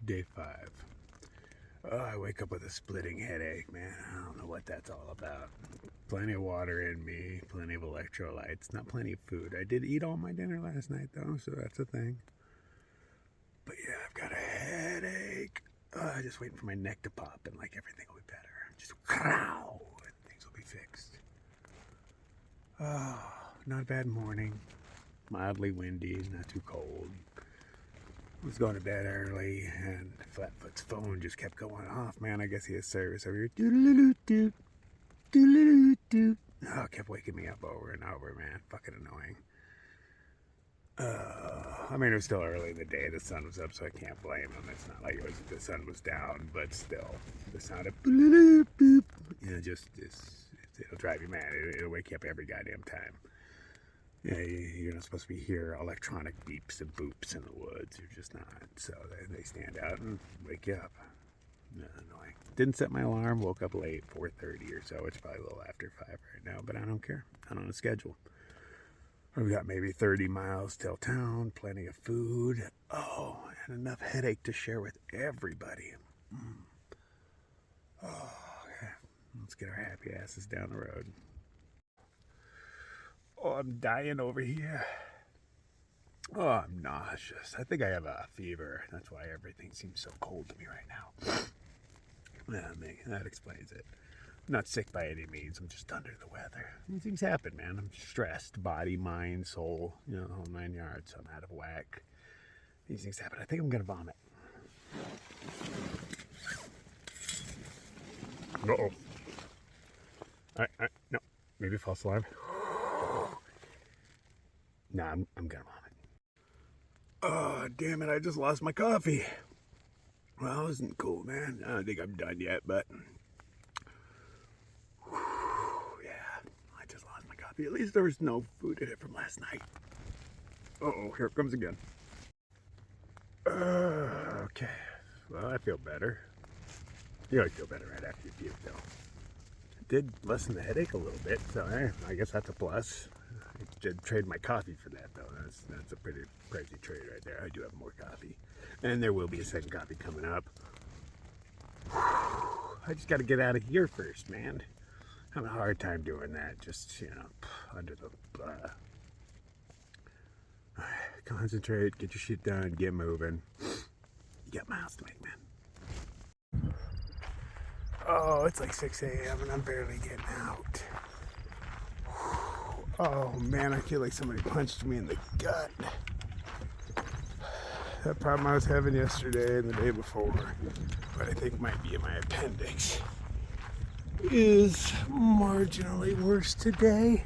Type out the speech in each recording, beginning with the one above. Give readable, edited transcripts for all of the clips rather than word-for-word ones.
Day 5. Oh, I wake up with a splitting headache, man. I don't know what that's all about. Plenty of water in me, plenty of electrolytes, not plenty of food. I did eat all my dinner last night, though, so that's a thing. But yeah, I've got a headache. Just waiting for my neck to pop and like everything will be better. Just crow, and things will be fixed. Oh, not a bad morning. Mildly windy, not too cold. Was going to bed early, and Flatfoot's phone just kept going off. Man, I guess he has service over here. Doodle-doo-doo, doodle-doo-doo. Oh, kept waking me up over and over, man. Fucking annoying. I mean, it was still early in the day. The sun was up, so I can't blame him. It's not like the sun was down, but still, the sound of boop, boop, it'll drive you mad. It'll wake you up every goddamn time. Yeah, you're not supposed to be hear electronic beeps and boops in the woods. You're just not. So they stand out and wake you up. Annoying. Didn't set my alarm. Woke up late, 4:30 or so. It's probably a little after 5 right now, but I don't care. I'm on a schedule. We've got maybe 30 miles till town, plenty of food. Oh, and enough headache to share with everybody. Oh, okay. Let's get our happy asses down the road. Oh, I'm dying over here. Oh, I'm nauseous. I think I have a fever. That's why everything seems so cold to me right now. That explains it. I'm not sick by any means. I'm just under the weather. These things happen, man. I'm stressed. Body, mind, soul. The whole 9 yards. I'm out of whack. These things happen. I think I'm going to vomit. Uh-oh. All right. No. Maybe false alarm. Nah, I'm gonna vomit. Oh, damn it, I just lost my coffee. Well, that wasn't cool, man. I don't think I'm done yet, but... yeah, I just lost my coffee. At least there was no food in it from last night. Uh-oh, here it comes again. Okay. Well, I feel better. You always feel better right after you puke, though. It did lessen the headache a little bit, so I guess that's a plus. I did trade my coffee for that, though. That's a pretty crazy trade right there. I do have more coffee. And there will be a second coffee coming up. I just got to get out of here first, man. I'm having a hard time doing that. Just, under the... concentrate, get your shit done, get moving. You got miles to make, man. Oh, it's like 6 a.m. and I'm barely getting out. Oh man, I feel like somebody punched me in the gut. That problem I was having yesterday and the day before, what I think might be in my appendix, is marginally worse today.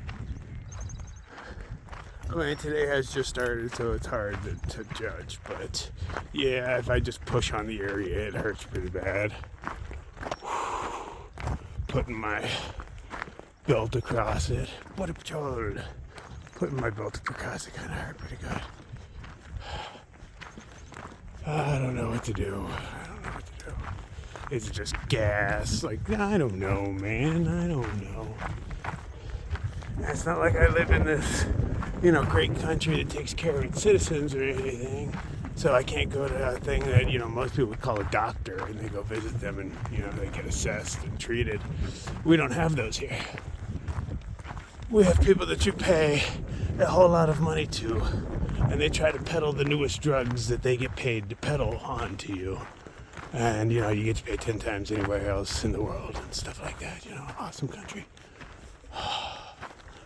I mean, today has just started, so it's hard to judge, but yeah, if I just push on the area, it hurts pretty bad. Putting my belt across it. What a child. Putting my belt across it kind of hurt pretty good. I don't know what to do. Is it just gas? Like, I don't know, man. I don't know. It's not like I live in this, great country that takes care of its citizens or anything. So I can't go to a thing that, most people would call a doctor and they go visit them and, they get assessed and treated. We don't have those here. We have people that you pay a whole lot of money to, and they try to peddle the newest drugs that they get paid to peddle on to you. And, you get to pay 10 times anywhere else in the world and stuff like that. Awesome country.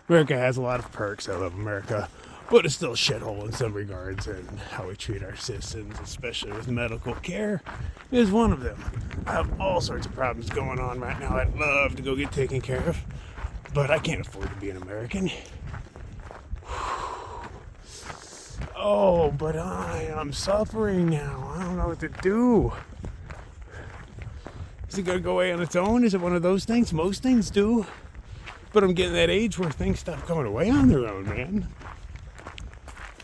America has a lot of perks. I love America. But it's still a shithole in some regards, and how we treat our citizens, especially with medical care, is one of them. I have all sorts of problems going on right now I'd love to go get taken care of, but I can't afford to be an American. Oh, but I am suffering now. I don't know what to do. Is it going to go away on its own? Is it one of those things? Most things do. But I'm getting that age where things stop going away on their own, man.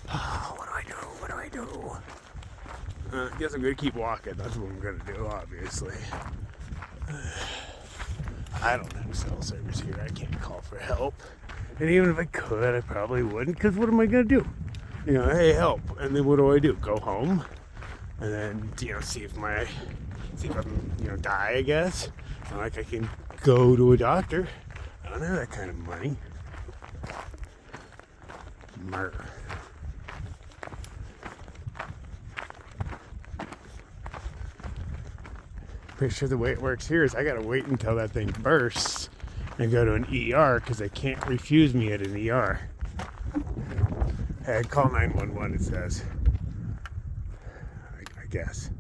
What do I do? I guess I'm going to keep walking. That's what I'm going to do, obviously. I don't have cell service here. I can't call for help. And even if I could, I probably wouldn't, because what am I going to do? Hey, help. And then what do? Go home? and then see if I'm die, I guess. It's not like I can go to a doctor. I don't have that kind of money. Murder. Pretty sure the way it works here is I gotta wait until that thing bursts and go to an ER because they can't refuse me at an ER. Hey, call 911, it says. I guess.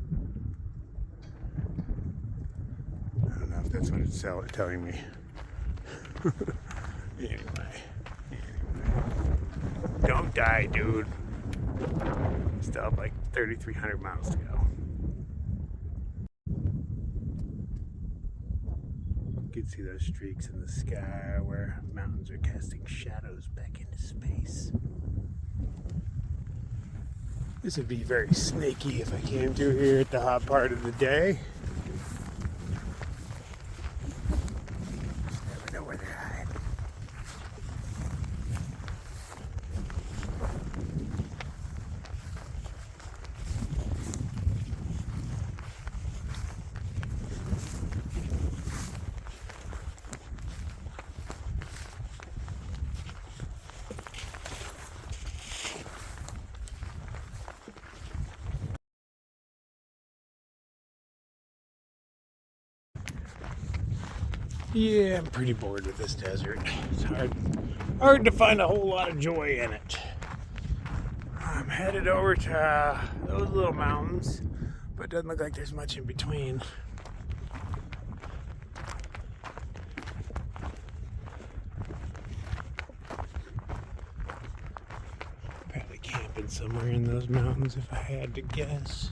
I don't know if that's what it's telling me. Anyway. Don't die, dude. Still have like 3,300 miles to go. You can see those streaks in the sky where mountains are casting shadows back into space. This would be very snaky if I came through here at the hot part of the day. Just never know where they're hiding. Yeah, I'm pretty bored with this desert. It's hard to find a whole lot of joy in it. I'm headed over to those little mountains, but it doesn't look like there's much in between. Probably camping somewhere in those mountains if I had to guess.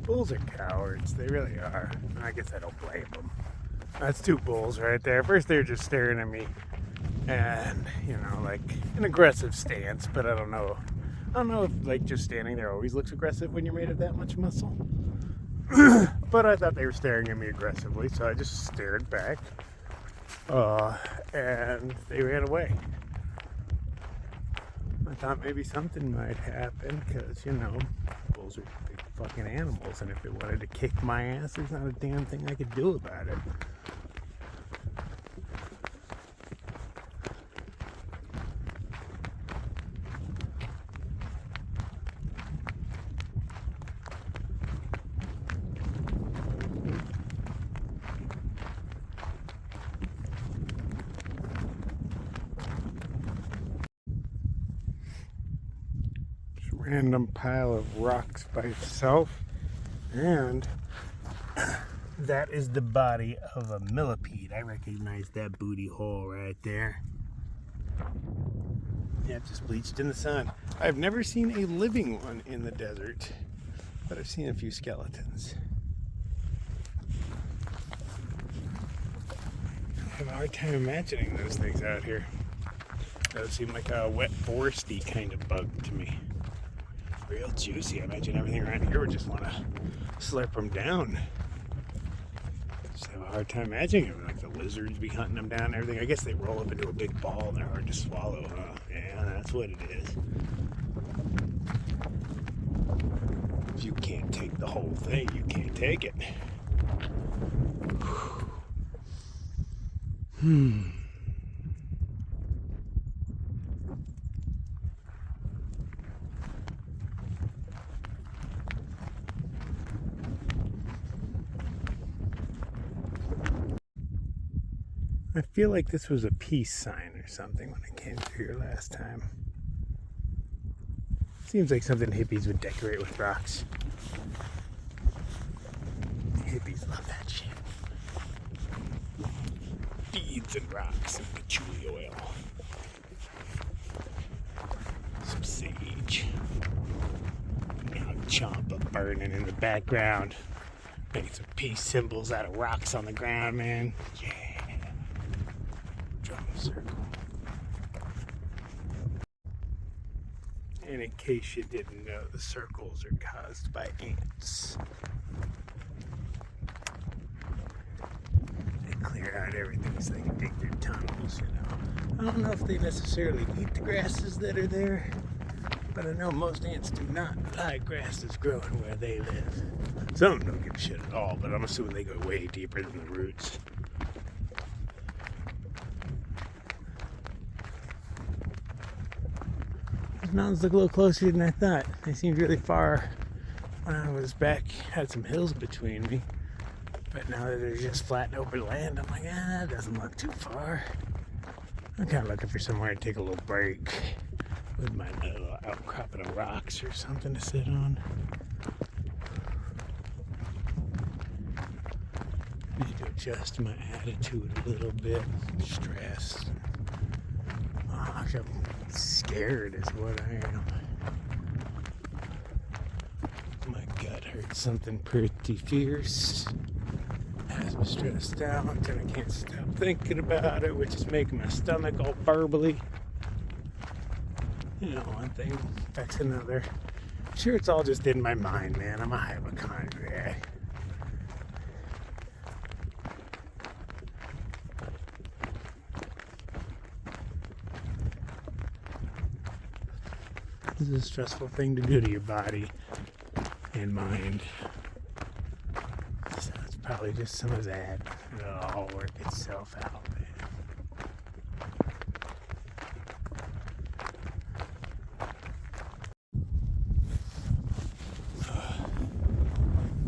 Bulls are cowards. They really are. I guess I don't blame them. That's two bulls right there. First they're just staring at me and, like an aggressive stance, but I don't know if like just standing there always looks aggressive when you're made of that much muscle. But I thought they were staring at me aggressively, so I just stared back. And they ran away. I thought maybe something might happen because, bulls are big fucking animals, and if it wanted to kick my ass, there's not a damn thing I could do about it. Random pile of rocks by itself, and that is the body of a millipede. I recognize that booty hole right there. Yeah, it just bleached in the sun. I've never seen a living one in the desert, but I've seen a few skeletons. I have a hard time imagining those things out here. Those seem like a wet foresty kind of bug to me. Real juicy. I imagine everything around here would just want to slurp them down. Just have a hard time imagining it. Like the lizards be hunting them down and everything. I guess they roll up into a big ball and they're hard to swallow, huh? Yeah, that's what it is. If you can't take the whole thing, you can't take it. I feel like this was a peace sign or something when I came through here last time. Seems like something hippies would decorate with rocks. Hippies love that shit. Beads and rocks and patchouli oil. Some sage. Now Champa burning in the background. Making some peace symbols out of rocks on the ground, man. Yeah. Drum circle. And in case you didn't know, the circles are caused by ants. They clear out everything so they can dig their tunnels, you know. I don't know if they necessarily eat the grasses that are there, but I know most ants do not like grasses growing where they live. Some don't give a shit at all, but I'm assuming they go way deeper than the roots. These mountains look a little closer than I thought. They seemed really far when I was back, had some hills between me. But now that they're just flat and open land, I'm like, that doesn't look too far. I'm kind of looking for somewhere to take a little break with my little outcropping of rocks or something to sit on. Need to adjust my attitude a little bit. Stressed. Oh, I'm scared is what I am. My gut hurts something pretty fierce. Has me stressed out until I can't stop thinking about it, which is making my stomach all burbly. You know, one thing affects another. I'm sure it's all just in my mind, man. I'm a hypochondriac. This is a stressful thing to do to your body and mind. So it's probably just some of that. It'll all work itself out, man.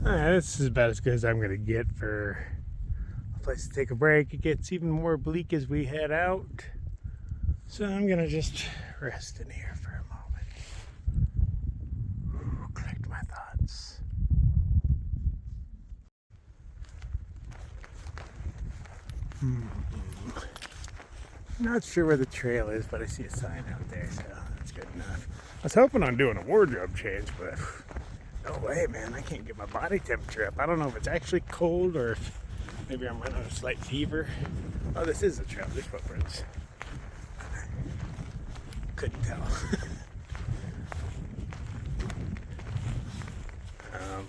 Alright, this is about as good as I'm going to get for a place to take a break. It gets even more bleak as we head out. So I'm going to just rest in here for a moment. Collect my thoughts. Not sure where the trail is, but I see a sign out there, so that's good enough. I was hoping on doing a wardrobe change, but no way, man. I can't get my body temperature up. I don't know if it's actually cold or if maybe I'm running a slight fever. Oh, this is the trail. There's footprints. Couldn't tell.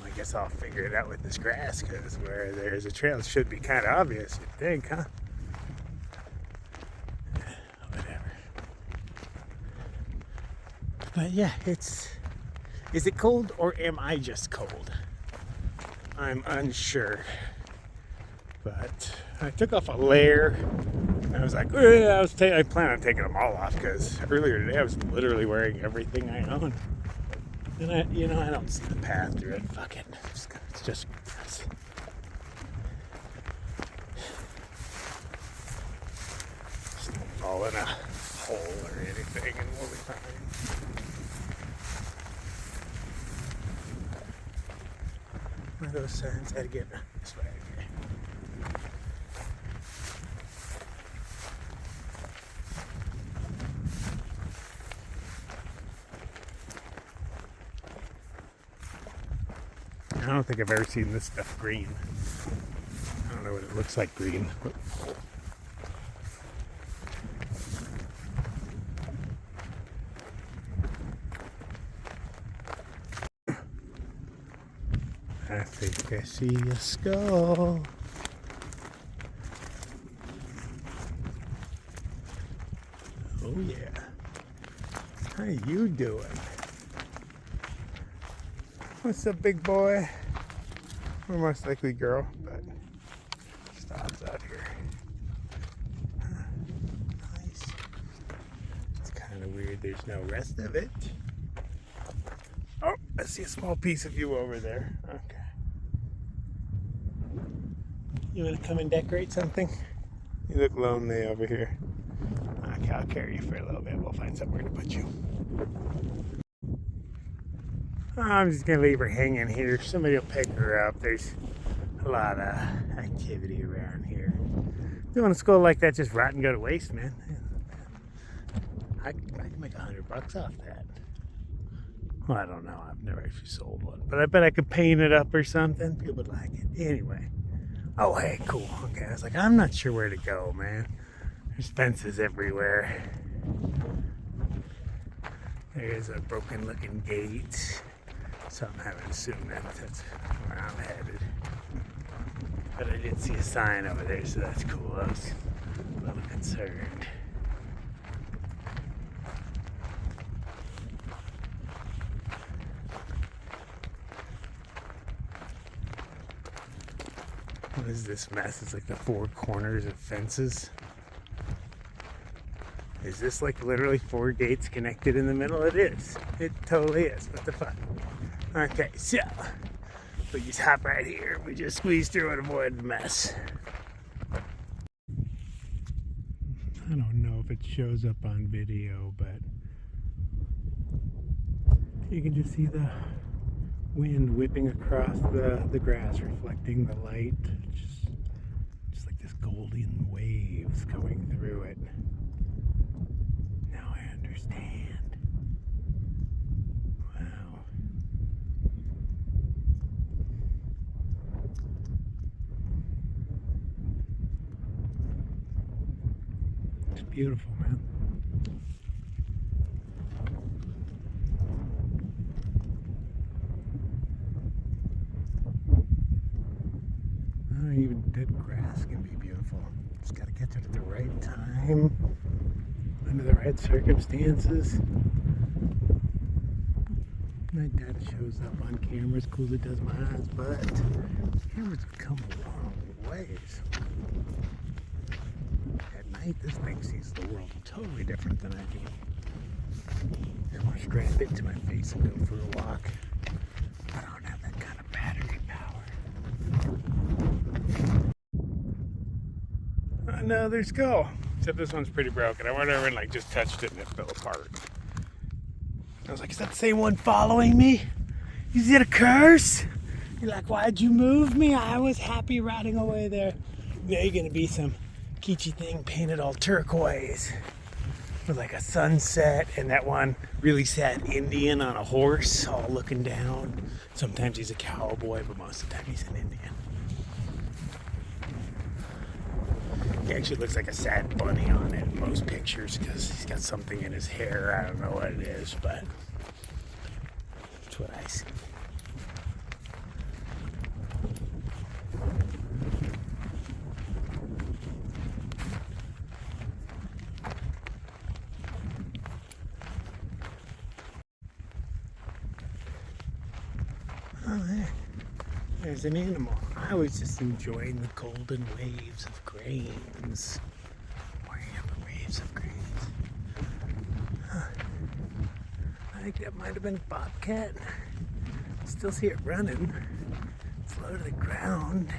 I guess I'll figure it out with this grass, because where there's a trail it should be kind of obvious, you'd think, huh? Whatever. But yeah, is it cold or am I just cold? I'm unsure. But I took off a layer. I was like, I plan on taking them all off, because earlier today I was literally wearing everything I own. And I don't see the path through it. Fuck it. It's just grass. Just don't fall in a hole or anything and we'll be fine. One of those signs had to get this way. I don't think I've ever seen this stuff green. I don't know what it looks like green. I think I see a skull. Oh yeah. How you doing? What's up, big boy? Or most likely girl, but stops out here. Nice. It's kind of weird. There's no rest of it. Oh, I see a small piece of you over there. Okay. You want to come and decorate something? You look lonely over here. Okay, I'll carry you for a little bit. We'll find somewhere to put you. I'm just going to leave her hanging here. Somebody will pick her up. There's a lot of activity around here. Doing a skull like that just rot and go to waste, man. I can make $100 off that. Well, I don't know. I've never actually sold one. But I bet I could paint it up or something. People would like it. Anyway. Oh, hey, cool. Okay, I was like, I'm not sure where to go, man. There's fences everywhere. There's a broken-looking gate. So I'm having to assume that's where I'm headed. But I did see a sign over there, so that's cool. I was a little concerned. What is this mess? It's like the four corners of fences. Is this like literally four gates connected in the middle? It is. It totally is. What the fuck? Okay, so we just hop right here. We just squeeze through and avoid the mess. I don't know if it shows up on video, but you can just see the wind whipping across the grass, reflecting the light. Just like this golden waves going through it. Now I understand. Wow. It's beautiful, man. Even dead grass can be beautiful. Just gotta catch it at the right time, under the right circumstances. My dad shows up on camera as cool as it does my eyes, but cameras have come a long ways. At night, this thing sees the world totally different than I do. I want to strap it to my face and go for a walk. I don't have that kind of battery power. Another skull. Except this one's pretty broken. I went over and like just touched it and it fell apart. I was like, is that the same one following me? Is it a curse? You're like, why'd you move me? I was happy riding away there. Now you're gonna be some kitschy thing painted all turquoise. With like a sunset and that one really sad Indian on a horse all looking down. Sometimes he's a cowboy, but most of the time he's an Indian. He actually looks like a sad bunny on it in most pictures because he's got something in his hair. I don't know what it is, but that's what I see. Oh, there's an animal. I was just enjoying the golden waves of grains. Waves of grains. Huh. I think that might have been a bobcat. Still see it running. It's low to the ground.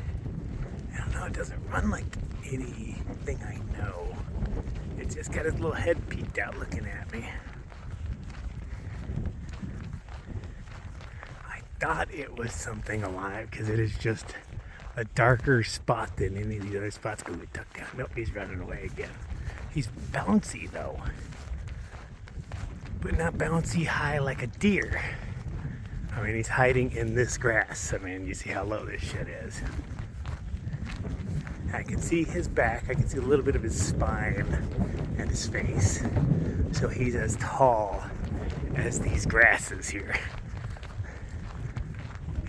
I don't know, it doesn't run like anything I know. It's just got its little head peeked out looking at me. Thought it was something alive because it is just a darker spot than any of these other spots. Ooh, it tucked down. Nope, he's running away again. He's bouncy though, but not bouncy high like a deer. I mean, he's hiding in this grass. I mean, you see how low this shit is. I can see his back. I can see a little bit of his spine and his face. So he's as tall as these grasses here.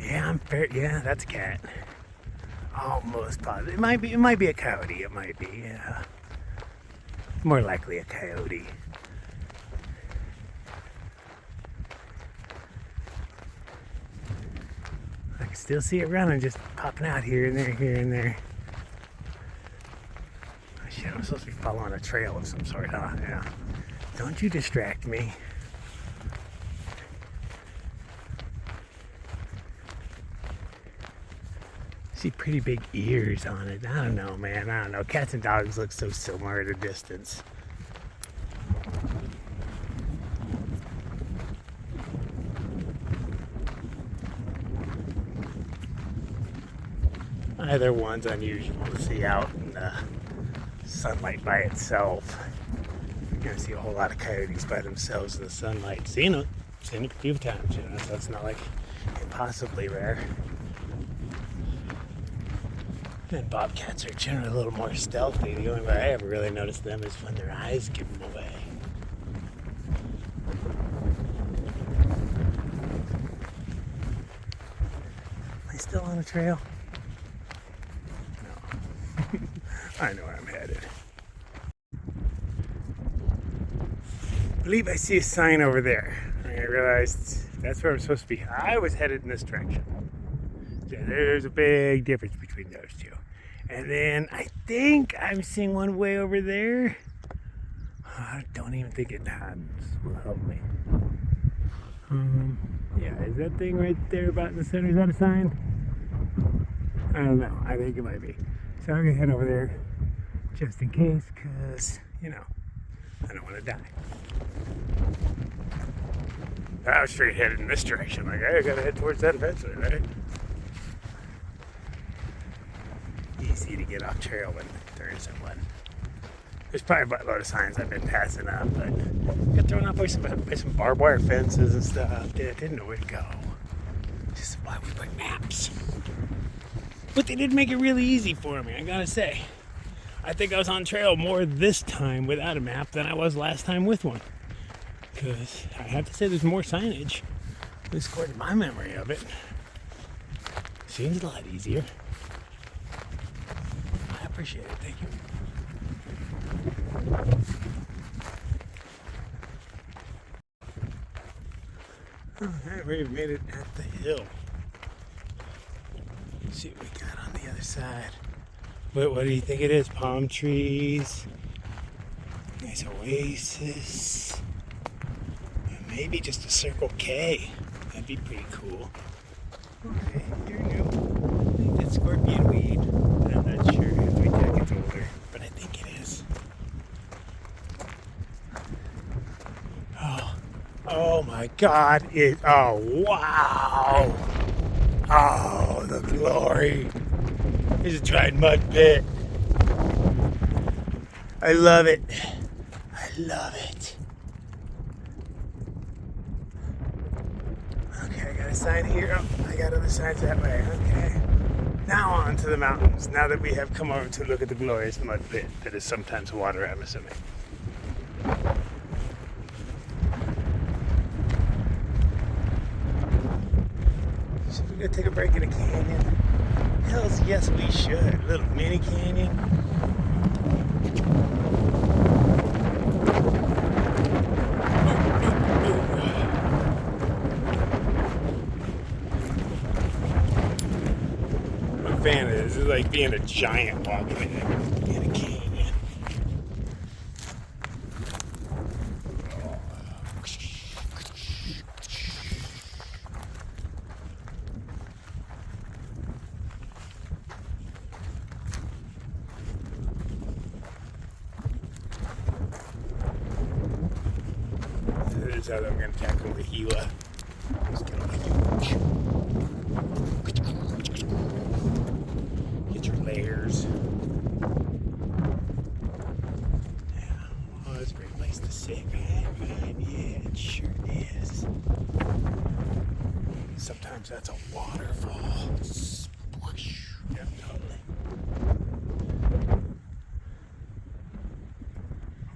Yeah, I'm fair. Yeah, that's a cat. Almost positive. It might be a coyote. It might be, yeah. More likely a coyote. I can still see it running, just popping out here and there, here and there. Oh, shit, I'm supposed to be following a trail of some sort, huh? Yeah. Don't you distract me. See pretty big ears on it. I don't know, man. I don't know. Cats and dogs look so similar at a distance. Either one's unusual to see out in the sunlight by itself. You're gonna see a whole lot of coyotes by themselves in the sunlight. Seen them. Seen it a few times, you know, so it's not like impossibly rare. And bobcats are generally a little more stealthy. The only way I ever really notice them is when their eyes give them away. Am I still on a trail? No. I know where I'm headed. I believe I see a sign over there. I realized that's where I'm supposed to be. I was headed in this direction. Yeah, there's a big difference between those two. And then I think I'm seeing one way over there. I don't even think it will help me. Yeah, is that thing right there about in the center? Is that a sign? I don't know. I think it might be. So I'm going to head over there just in case, because, you know, I don't want to die. I was straight headed in this direction. Like, I got to head towards that eventually, right? Easy to get off trail when there isn't one. There's probably a lot of signs I've been passing up, but I got thrown off by some barbed wire fences and stuff. Didn't know where to go. This is why we put maps. But they did make it really easy for me, I gotta say. I think I was on trail more this time without a map than I was last time with one. Because I have to say there's more signage. At least according to my memory of it. Seems a lot easier. I appreciate it, thank you. Alright, we've made it at the hill. Let's see what we got on the other side. What do you think it is? Palm trees. Nice oasis. Maybe just a Circle K. That'd be pretty cool. Okay, here we go. I think that's scorpion weed, but I'm not sure if my tech gets older, but I think it is. Oh my God! Oh wow! Oh, the glory! It's a dried mud pit. I love it. I love it. Okay, I got a sign here. Oh, I got other signs that way. Okay. Now on to the mountains. Now that we have come over to look at the glorious mud pit that is sometimes water, I'm assuming. Should we go take a break in a canyon? Hells yes, we should. A little mini canyon. I'm a fan of this. This is like being a giant walking in a canyon. This is how I'm going to tackle the Gila. Just get on huge. Get your layers. Yeah. Oh, that's a great place to sit, man. Yeah, it sure is. Sometimes that's a waterfall. Splash. Yeah, totally.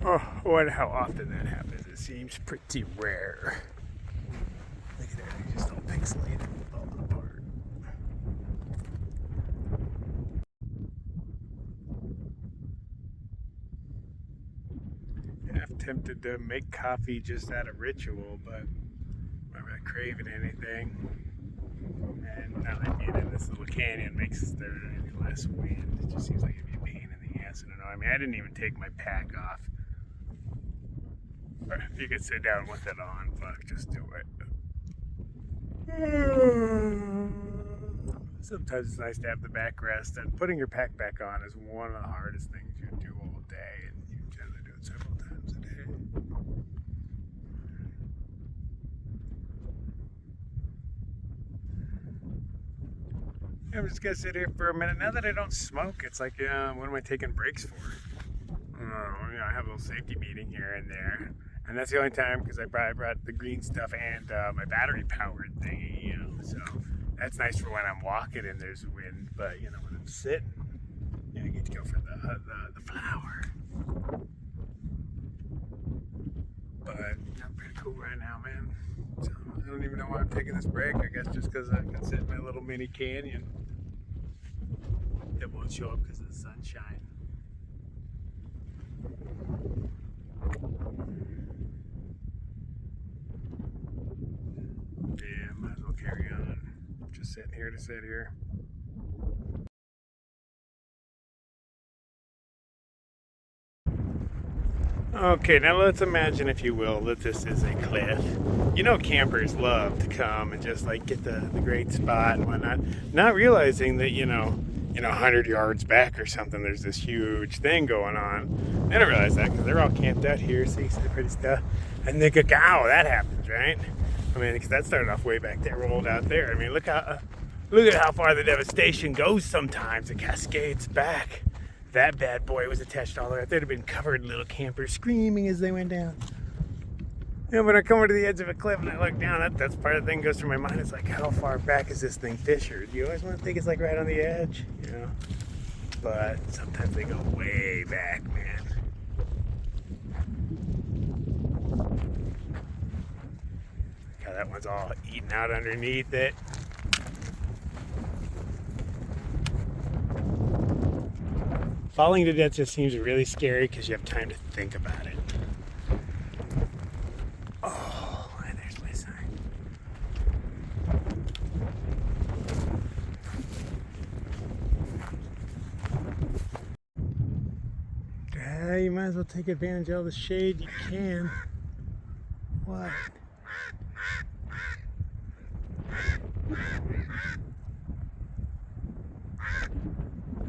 Oh, I wonder how often that happens. It seems pretty rare. Look at that, they just all pixelated and falling apart. Half tempted to make coffee just out of ritual, but I'm not craving anything. And now that being in this little canyon makes there any less wind. It just seems like it'd be a pain in the ass. I don't know. I mean, I didn't even take my pack off. Or if you could sit down with it on, fuck, just do it. Sometimes it's nice to have the backrest, and putting your pack back on is one of the hardest things you do all day, and you generally do it several times a day. I'm just gonna sit here for a minute. Now that I don't smoke, it's like, what am I taking breaks for? I have a little safety meeting here and there. And that's the only time, because I brought the green stuff and my battery powered thingy, you know. So that's nice for when I'm walking and there's wind. But you know, when I'm sitting, I get to go for the flower. But I'm pretty cool right now, man. So I don't even know why I'm taking this break. I guess just because I can sit in my little mini canyon. It won't show up because of the sunshine. Yeah, might as well carry on. Just sitting here to sit here. Okay, now let's imagine, if you will, that this is a cliff. You know, campers love to come and just like get the great spot and whatnot, not realizing that, you know, 100 yards back or something, there's this huge thing going on. They don't realize that because they're all camped out here, see the pretty stuff. And they go, "Ow, that happens, right?" I mean, because that started off way back there, rolled out there. I mean, look at how far the devastation goes sometimes. It cascades back. That bad boy was attached all the way out there. They'd have been covered in little campers screaming as they went down. You know, when I come over to the edge of a cliff and I look down, that's part of the thing that goes through my mind. It's like, how far back is this thing fissured? You always want to think it's like right on the edge, you know? But sometimes they go way back, man. Look how that one's all eaten out underneath it. Falling to death just seems really scary because you have time to think about it. Oh, and there's my sign. You might as well take advantage of all the shade you can. What?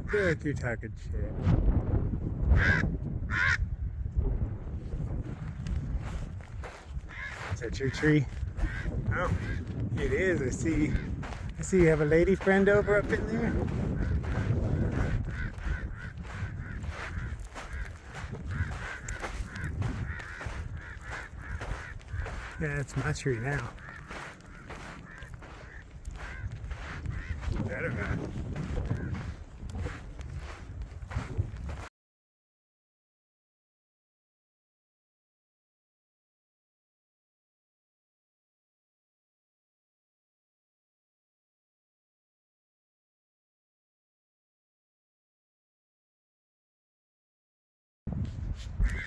I feel like you're talking shit. Is that your tree? Oh, it is. I see you have a lady friend over up in there. Yeah, it's my tree now. Better not.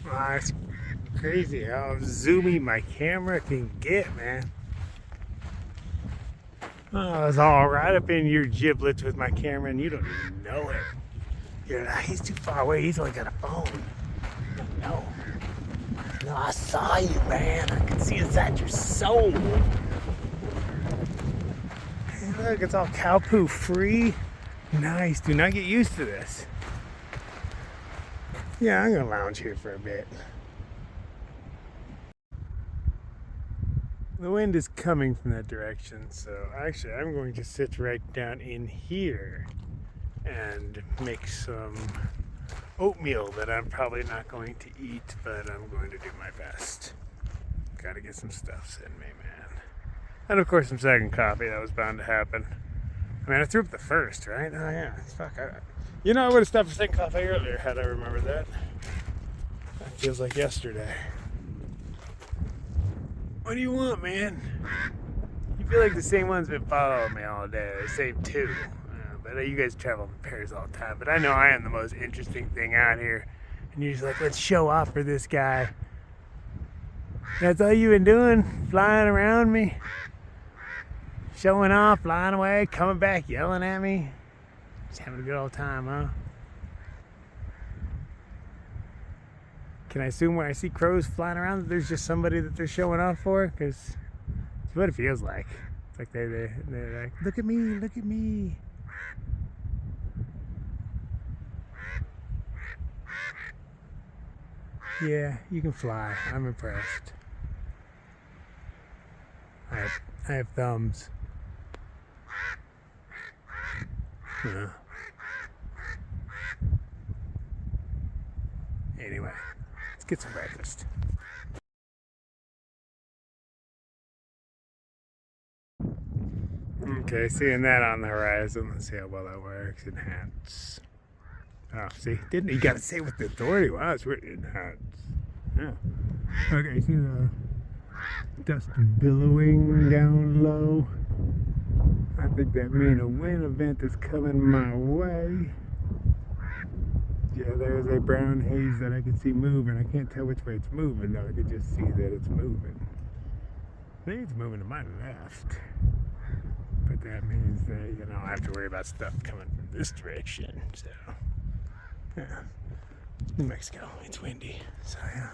Wow, it's crazy how zoomy my camera can get, man. Oh, I was all right up in your giblets with my camera and you don't even know it. You're like, he's too far away, he's only got a phone. No, I saw you, man. I can see inside your soul. Hey, look, it's all cow poo free. Nice, do not get used to this. Yeah, I'm gonna lounge here for a bit. The wind is coming from that direction, so actually I'm going to sit right down in here and make some oatmeal that I'm probably not going to eat, but I'm going to do my best. Gotta get some stuffs in me, man. And of course some second coffee, that was bound to happen. I mean, I threw up the first, right? Oh yeah, fuck. You know, I would have stopped for second coffee earlier had I remembered that. That feels like yesterday. What do you want, man? You feel like the same one's been following me all day. The same two. But you guys travel in pairs all the time. But I know I am the most interesting thing out here. And you're just like, let's show off for this guy. That's all you've been doing? Flying around me? Showing off, flying away, coming back, yelling at me? Just having a good old time, huh? Can I assume when I see crows flying around that there's just somebody that they're showing off for? Because it's what it feels like. It's like they're like, look at me, look at me. Yeah, you can fly. I'm impressed. I have thumbs. Yeah. Anyway, let's get some breakfast. Okay, seeing that on the horizon. Let's see how well that works in hats. Oh, see, didn't you gotta say with the authority? Wow, it's written in hats. Yeah. Okay, see the dust billowing down low. I think that means a wind event is coming my way. Yeah, there's a brown haze that I can see moving. I can't tell which way it's moving, though. I can just see that it's moving. I think it's moving to my left. But that means that, you know, I don't have to worry about stuff coming from this direction. So, yeah. New Mexico, it's windy. So, yeah.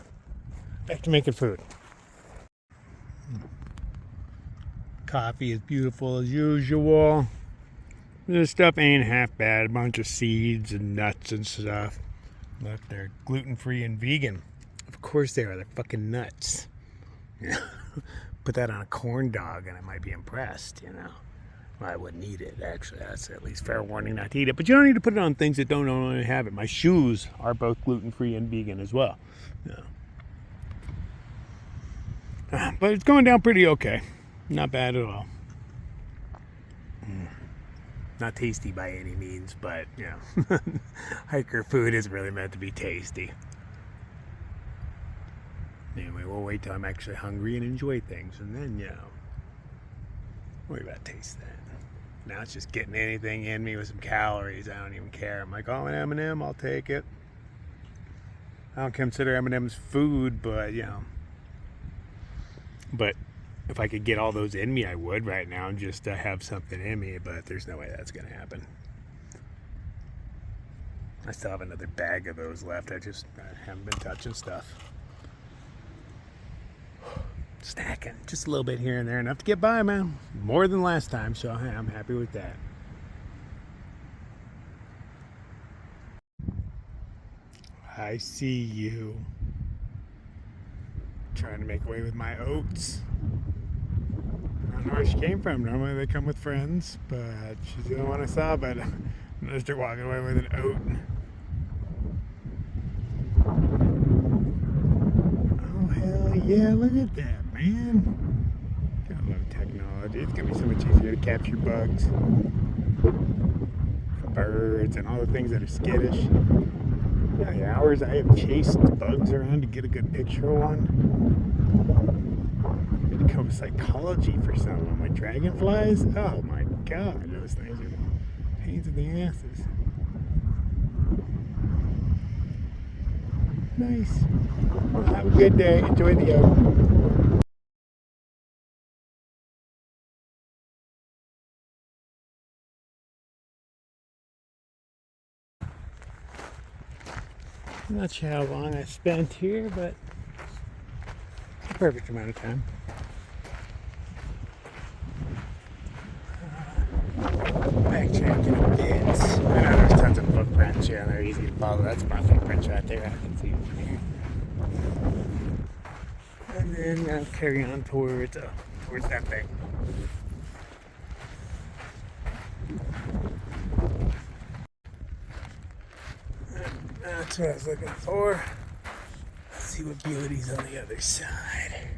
Back to making food. Coffee is beautiful as usual. This stuff ain't half bad. A bunch of seeds and nuts and stuff. Look, they're gluten-free and vegan. Of course they are. They're fucking nuts. Yeah. Put that on a corn dog and I might be impressed, you know. Well, I wouldn't eat it, actually. That's at least fair warning not to eat it. But you don't need to put it on things that don't normally have it. My shoes are both gluten-free and vegan as well. Yeah. But it's going down pretty okay. Not bad at all. Not tasty by any means, but, you know, hiker food isn't really meant to be tasty. Anyway, we'll wait till I'm actually hungry and enjoy things, and then, you know, worry about taste then. Now it's just getting anything in me with some calories. I don't even care. I'm like, oh, an M&M, I'll take it. I don't consider M&M's food, but, you know. But if I could get all those in me, I would right now, just to have something in me, but there's no way that's going to happen. I still have another bag of those left. I haven't been touching stuff. Snacking just a little bit here and there, enough to get by, man. More than last time, so hey, I'm happy with that. I see you. Trying to make away with my oats. I don't know where she came from. Normally they come with friends, but she's the only one I saw, but I'm gonna start walking away with an oat. Oh, hell yeah, look at that, man. Gotta love technology. It's gonna be so much easier to capture bugs, birds, and all the things that are skittish. Yeah, the hours I have chased bugs around to get a good picture of one. It becomes psychology for some of them. Like dragonflies, oh my god, those things are pains in the asses. Nice. Well, have a good day. Enjoy the yoga. I'm not sure how long I spent here, but a perfect amount of time. Back checking a bit. I know there's tons of footprints here and they're easy to follow. That's my footprints right there. I can see it from here. And then I'll carry on towards that thing. That's what I was looking for. Let's see what beauty's on the other side.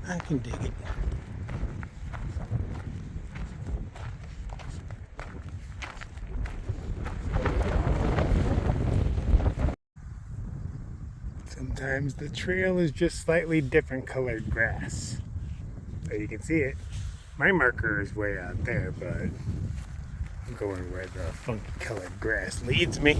I can dig it. Sometimes the trail is just slightly different colored grass. So you can see it. My marker is way out there, but I'm going where the funky colored grass leads me. I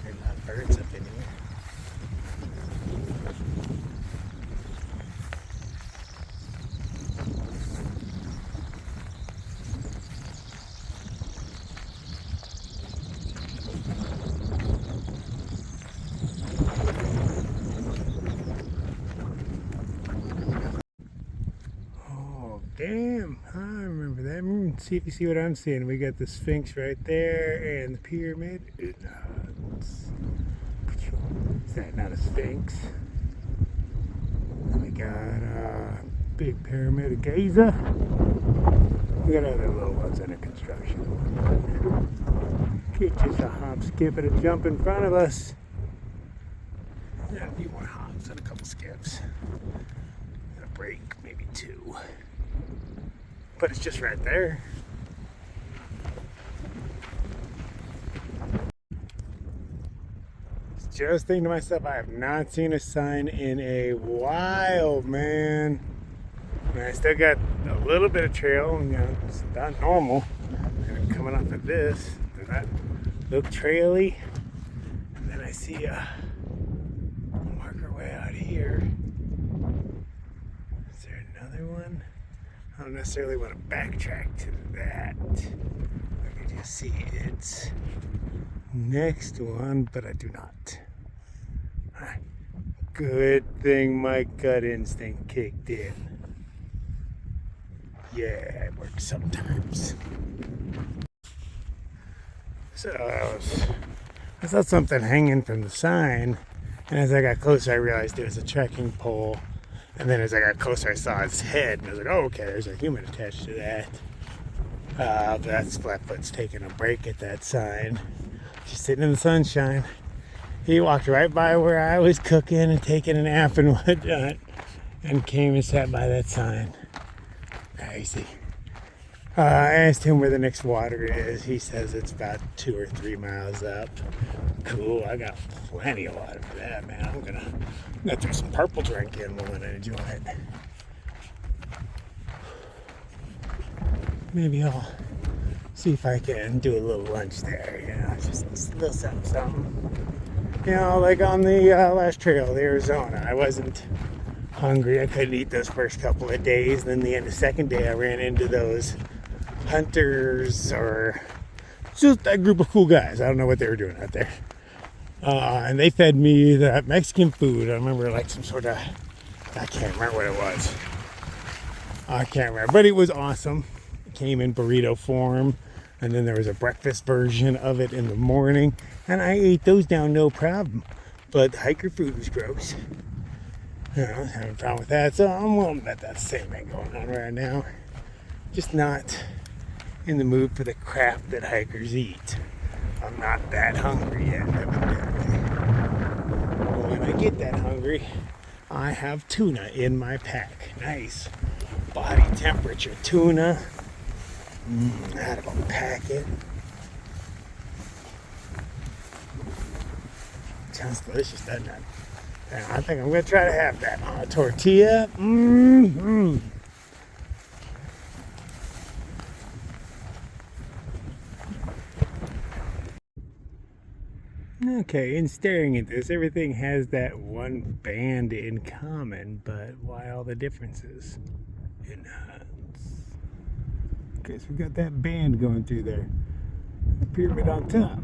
heard a lot of birds up in here. damn, I remember that. See if you see what I'm seeing. We got the Sphinx right there and the pyramid. Is that not a Sphinx? We got a big pyramid of Giza. We got other little ones under construction. Get just a hop, skip, and a jump in front of us. Yeah, a few more hops and a couple skips. And a break, maybe two. But it's just right there. Just thinking to myself, I have not seen a sign in a while, man. And I still got a little bit of trail, you know, it's not normal. And I'm coming off of this, does that look traily? And then I see a marker way out here. Is there another one? I don't necessarily want to backtrack to that. I can just see its next one, but I do not. Good thing my gut instinct kicked in. Yeah, it works sometimes. So I saw something hanging from the sign, and as I got closer I realized it was a trekking pole, and then as I got closer I saw its head, and I was like, oh, okay, there's a human attached to that. But that's Flatfoot's taking a break at that sign. Just sitting in the sunshine. He walked right by where I was cooking and taking a nap and whatnot, and came and sat by that sign. Crazy. I asked him where the next water is. He says it's about 2 or 3 miles up. Cool, I got plenty of water for that, man. I'm gonna throw some purple drink in while I enjoy it. Maybe I'll see if I can do a little lunch there, you know, just a little something. You know, like on the last trail, the Arizona, I wasn't hungry. I couldn't eat those first couple of days. Then the end of the second day, I ran into those hunters, or just that group of cool guys. I don't know what they were doing out there. And they fed me that Mexican food. I remember like some sort of, I can't remember what it was. I can't remember, but it was awesome. It came in burrito form. And then there was a breakfast version of it in the morning. And I ate those down no problem. But the hiker food was gross. You know, having a problem with that. So I'm willing to bet that same thing going on right now. Just not in the mood for the crap that hikers eat. I'm not that hungry yet, evidently. But when I get that hungry, I have tuna in my pack. Nice body temperature tuna. Out of a packet. Sounds delicious, doesn't it? And I think I'm going to try to have that on a tortilla. Okay, in staring at this, everything has that one band in common, but why all the differences? Okay, so we got that band going through there. The pyramid on top.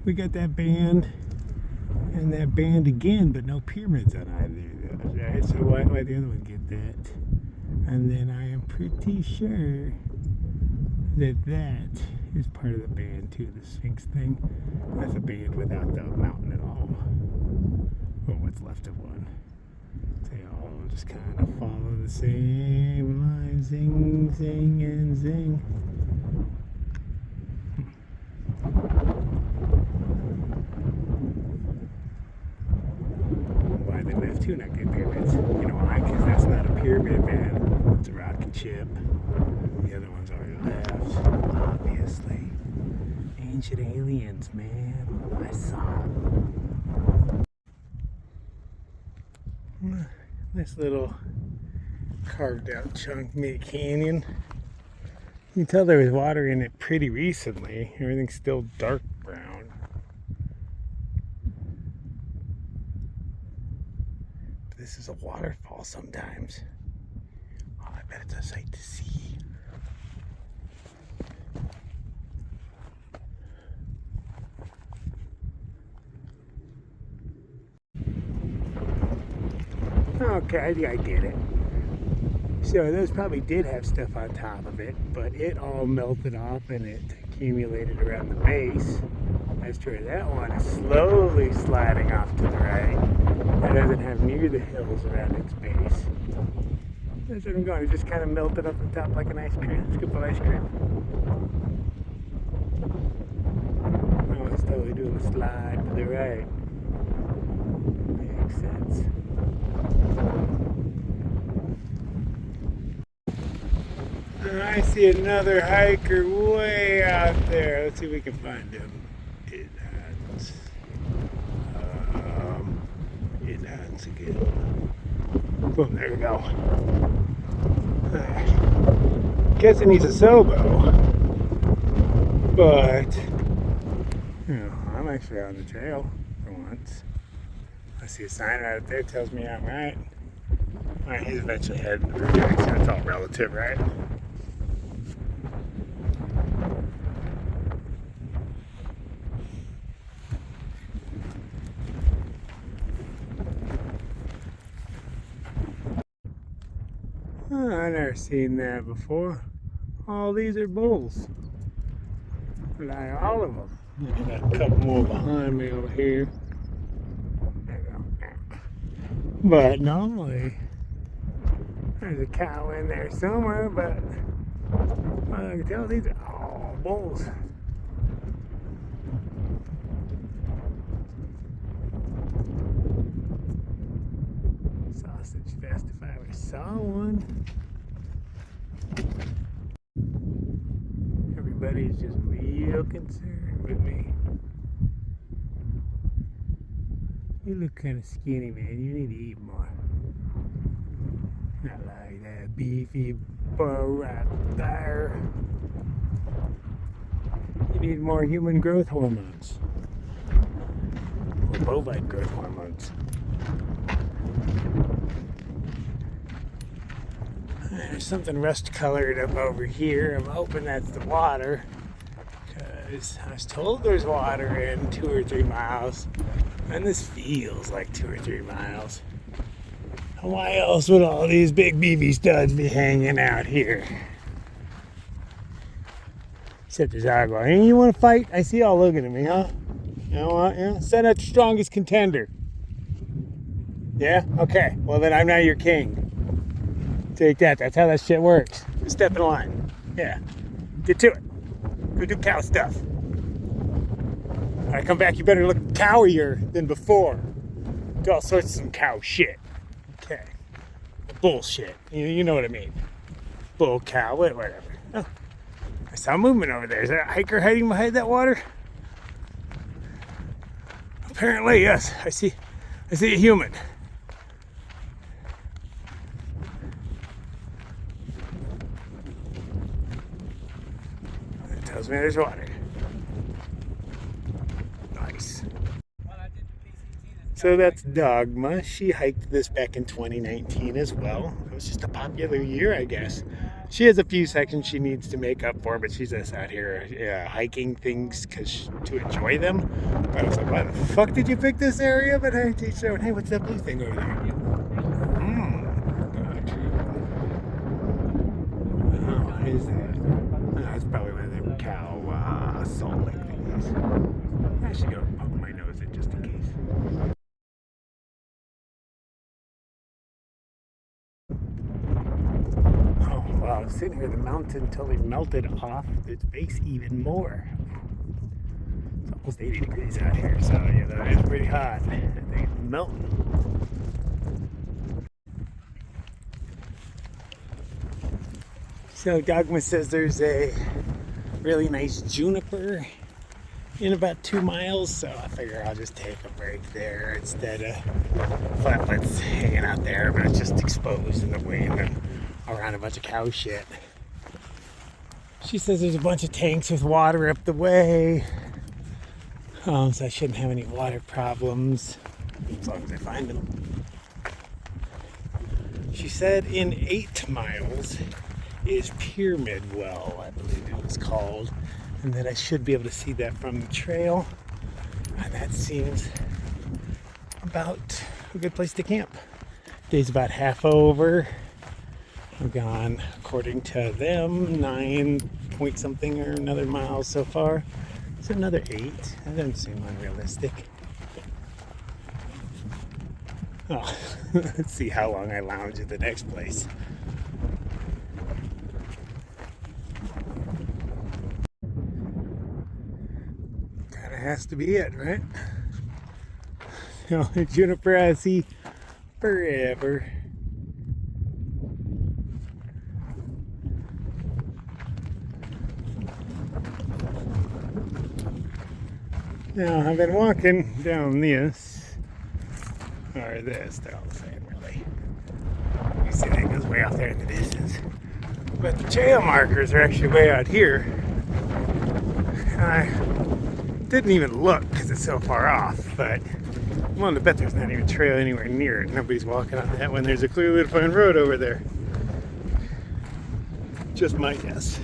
We got that band and that band again, but no pyramids on either of those, right? So why the other one get that? And then I am pretty sure that that is part of the band too, the Sphinx thing. That's a band without the mountain at all. Or what's left of one. They all just kind of follow the same line, zing, zing, and zing. Why they left two not good pyramids? You know why? Because that's not a pyramid, man. It's a rocket ship. The other one's already left. Obviously. Ancient aliens, man. I saw them. This little carved out chunk made canyon. You can tell there was water in it pretty recently. Everything's still dark brown. But this is a waterfall sometimes. Oh, I bet it's a sight to see. Okay, I get it. So those probably did have stuff on top of it, but it all melted off and it accumulated around the base. As to where that one is slowly sliding off to the right. It doesn't have near the hills around its base. That's where I'm going. It just kind of melted up the top like an ice cream, scoop of ice cream. Oh, it's totally doing a slide to the right. Makes sense. I see another hiker way out there. Let's see if we can find him. It hands again. Boom, there we go. Guessing he's a Sobo. But, you know, I'm actually on the trail for once. I see a sign right up there that tells me I'm right. Alright, he's eventually heading to the direction. It's all relative, right? Oh, I've never seen that before. All these are bulls. Like all of them. I got a couple more behind me over here. There we go. But normally, there's a cow in there somewhere, but I can tell these are all bulls. Sausage fest if I ever saw one. Everybody's just real concerned with me. You look kind of skinny, man. You need to eat more. Not like that beefy bow right there. You need more human growth hormones. Or bovine growth hormones. There's something rust colored up over here. I'm hoping that's the water, because I was told there's water in 2 or 3 miles, and this feels like 2 or 3 miles. Why else would all these big beefy studs be hanging out here? Except there's Agua. Hey, you want to fight? I see y'all looking at me, huh? You know what? Yeah? Send out the strongest contender. Yeah? Okay. Well, then I'm not your king. Take that. That's how that shit works. Just step in line. Yeah. Get to it. Go do cow stuff. When I come back, you better look cowier than before. Do all sorts of some cow shit. Okay. Bullshit. You know what I mean. Bull, cow, whatever. Oh, I saw movement over there. Is there a hiker hiding behind that water? Apparently, yes. I see a human. That tells me there's water. Nice. So that's Dogma. She hiked this back in 2019 as well. It was just a popular year, I guess. She has a few sections she needs to make up for, but she's just out here hiking things to enjoy them. I was like, why the fuck did you pick this area? But I teach her, hey, what's that blue thing over there? Oh, what is that? Oh, that's probably one of them cow salt lake things. I should go poke my nose in just in case. Wow, I'm sitting here, the mountain totally melted off its base even more. It's almost 80 degrees out here, so yeah, that is pretty hot. I think it's melting. So Dogma says there's a really nice juniper in about 2 miles, so I figure I'll just take a break there instead of flatfoots hanging out there, but it's just exposed in the wind and around a bunch of cow shit. She says there's a bunch of tanks with water up the way, so I shouldn't have any water problems as long as I find them. She said in 8 miles is Pyramid Well, I believe it was called, and that I should be able to see that from the trail, and that seems about a good place to camp. Day's about half over. I've gone, according to them, 9 point something or another miles so far. It's another 8. That doesn't seem unrealistic. Oh, let's see how long I lounge at the next place. Kinda has to be it, right? You know, juniper I see forever. Now, I've been walking down this, or this, they're all the same, really. You see that goes way out there in the distance. But the trail markers are actually way out here. And I didn't even look because it's so far off, but I'm willing to bet there's not even a trail anywhere near it. Nobody's walking on that when there's a clearly defined road over there. Just my guess.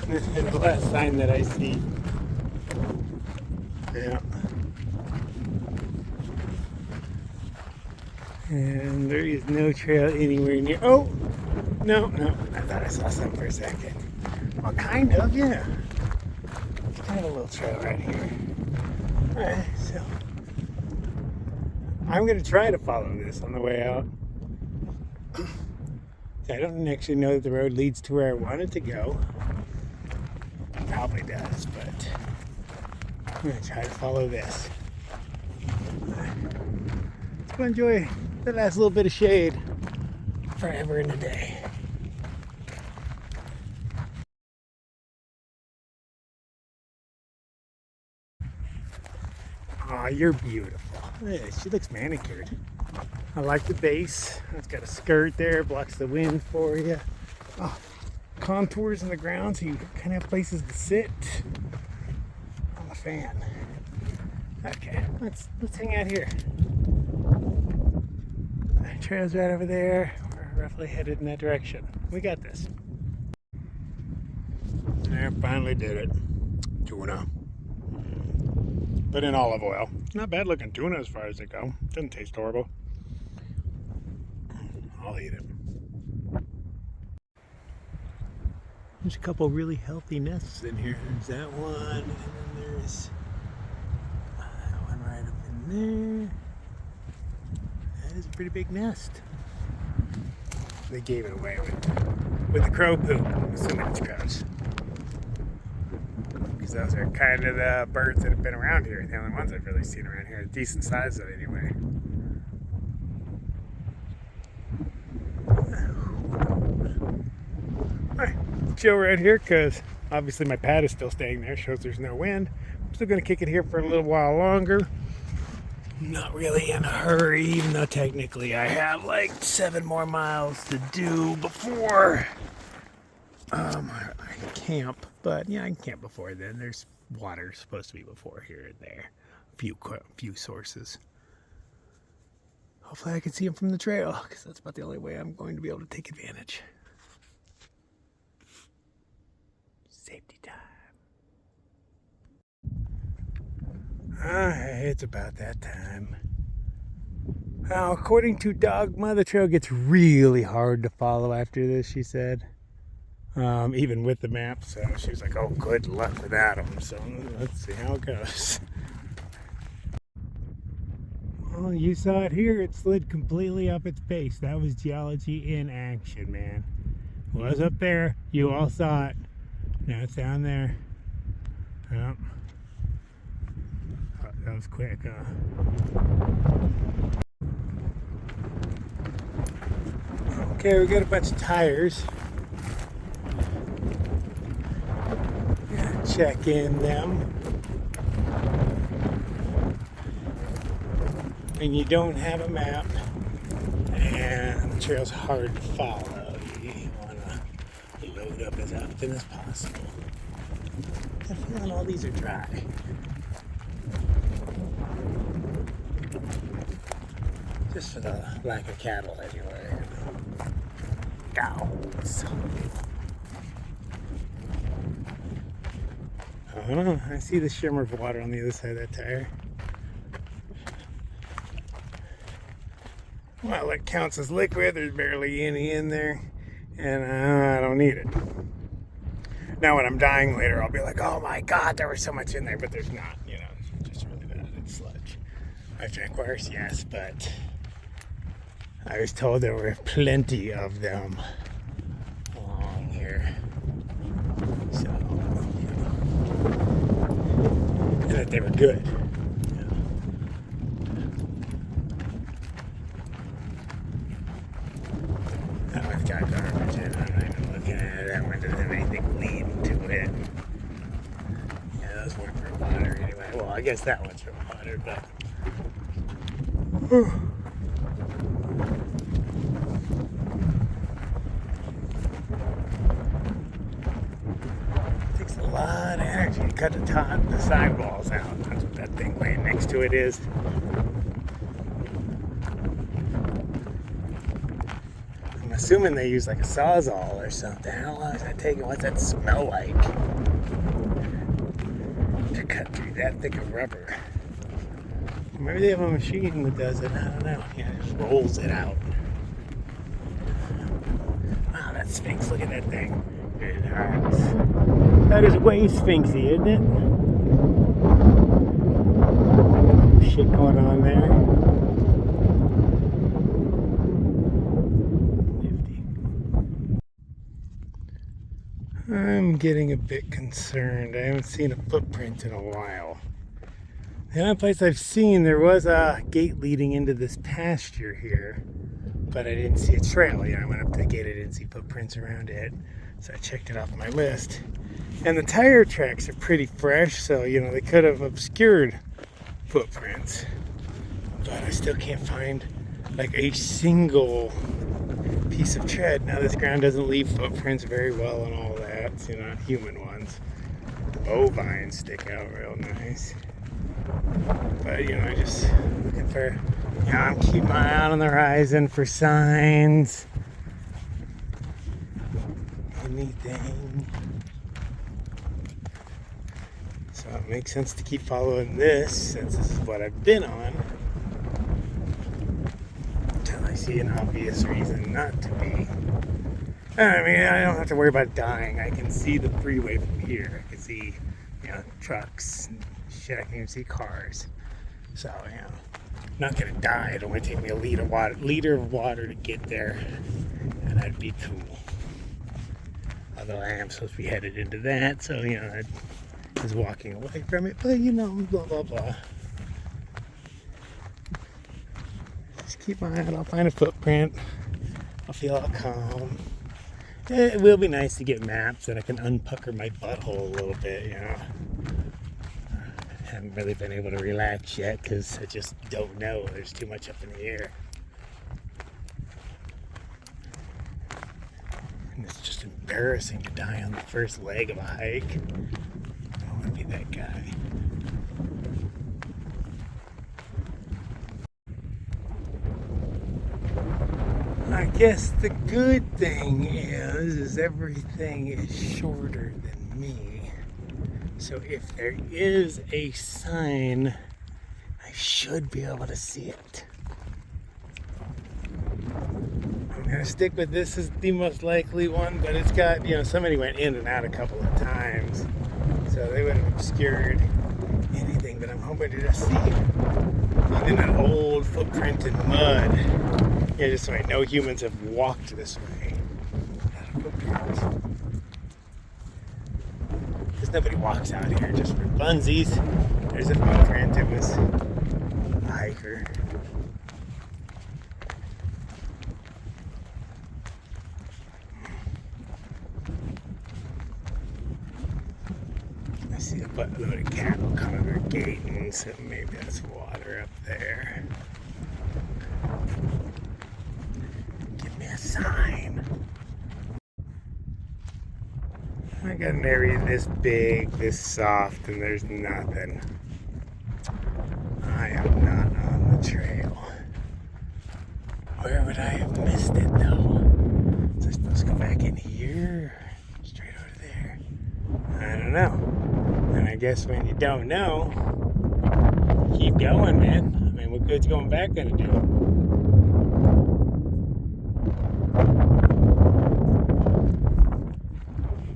This is the last sign that I see. Yeah. And there is no trail anywhere near. Oh! No. I thought I saw something for a second. Well, kind of, yeah. It's kind of a little trail right here. Alright, so I'm going to try to follow this on the way out. I don't actually know that the road leads to where I want it to go. It probably does, but I'm going to try to follow this. Let's go enjoy the last little bit of shade forever and a day. Aw, you're beautiful. Yeah, she looks manicured. I like the base. It's got a skirt there, blocks the wind for you. Oh, contours in the ground so you kind of have places to sit. I'm a fan. Okay, let's hang out here. The trail's right over there. We're roughly headed in that direction. We got this. There, finally did it. Tuna. But in olive oil. Not bad looking tuna as far as they go. Doesn't taste horrible. I'll eat it. There's a couple really healthy nests in here. There's that one, and then there's that one right up in there. That is a pretty big nest. They gave it away with the crow poop. I'm assuming it's crows. Because those are kind of the birds that have been around here. The only ones I've really seen around here. Decent size of it anyway. Alright, chill right here because obviously my pad is still staying there. Shows there's no wind. I'm still going to kick it here for a little while longer. Not really in a hurry, even though technically I have like 7 more miles to do before I camp. But yeah, I can camp before then. There's water supposed to be before here and there. A few sources. Hopefully I can see them from the trail because that's about the only way I'm going to be able to take advantage. Safety time. It's about that time. Now, according to Dogma, the trail gets really hard to follow after this, she said. Even with the map, so she was like, oh, good luck without them. So let's see how it goes. Well, you saw it here. It slid completely up its base. That was geology in action, man. It was up there. You all saw it. Now it's down there. Yep. Oh, that was quick, huh? Okay, we got a bunch of tires. Check in them. And you don't have a map, and the trail's hard to follow. You want to load up as often as possible. I have a feeling all these are dry. Just for the lack of cattle anyway. Cows. I don't know. I see the shimmer of water on the other side of that tire. Well, it counts as liquid. There's barely any in there, and I don't need it. Now, when I'm dying later, I'll be like, "Oh my God, there was so much in there," but there's not. You know, it's just really bad. It's sludge. I've drank worse, yes, but I was told there were plenty of them along here. So, you know, and that they were good. That one's got garbage in it. I'm not even looking at it. That one doesn't have anything leading to it. Yeah, those weren't for water anyway. Well, I guess that one's for water, but. It takes a lot of energy to cut the sidewalls out. That's what that thing laying next to it is. I'm assuming they use like a sawzall or something. How long is that taking? What's that smell like? To cut through that thick of rubber. Maybe they have a machine that does it. I don't know. Yeah, it just rolls it out. Wow, that Sphinx. Look at that thing. It hurts. That is way Sphinxy, isn't it? Shit going on there. I'm getting a bit concerned. I haven't seen a footprint in a while. The only place I've seen, there was a gate leading into this pasture here, but I didn't see a trail. I went up to the gate, I didn't see footprints around it, so I checked it off my list. And the tire tracks are pretty fresh, so they could have obscured footprints, but I still can't find like a single piece of tread. Now this ground doesn't leave footprints very well and all that, not human ones. The bovines stick out real nice. But I just looking for, I'm keeping my eye out on the horizon for signs. Anything. So it makes sense to keep following this since this is what I've been on. Until I see an obvious reason not to be. I mean, I don't have to worry about dying. I can see the freeway from here. I can see, trucks and shit. I can even see cars. So, I'm not gonna die. It'll only take me a liter of water to get there, and I'd be cool. Although I am supposed to be headed into that, so I was walking away from it. But blah blah blah. Just keep my eye out. I'll find a footprint. I'll feel all calm. It will be nice to get maps that I can unpucker my butthole a little bit, I haven't really been able to relax yet because I just don't know. There's too much up in the air. And it's just embarrassing to die on the first leg of a hike. I don't want to be that guy. I guess the good thing is everything is shorter than me. So if there is a sign, I should be able to see it. I'm gonna stick with this as the most likely one, but it's got, somebody went in and out a couple of times, so they would have obscured anything, but I'm hoping to just see even an old footprint in mud. Just so I know humans have walked this way. Because nobody walks out here just for funsies. There's a footprint. It was a hiker. I see a buttload of cattle congregating, so maybe that's water up there. Sign. I got an area this big, this soft, and there's nothing. I am not on the trail. Where would I have missed it though? Was I supposed to go back in here? Straight over there? I don't know. And guess when you don't know, keep going, man. I mean, what good's going back gonna do?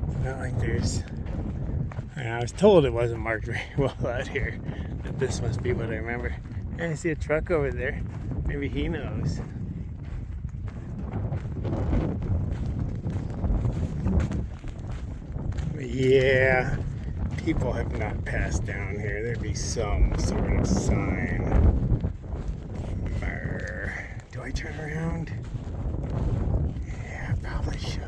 It's not like there's... I was told it wasn't marked very well out here, but this must be what I remember. And I see a truck over there. Maybe he knows. But yeah, people have not passed down here. There'd be some sort of sign. Do I turn around? Yeah, I probably should.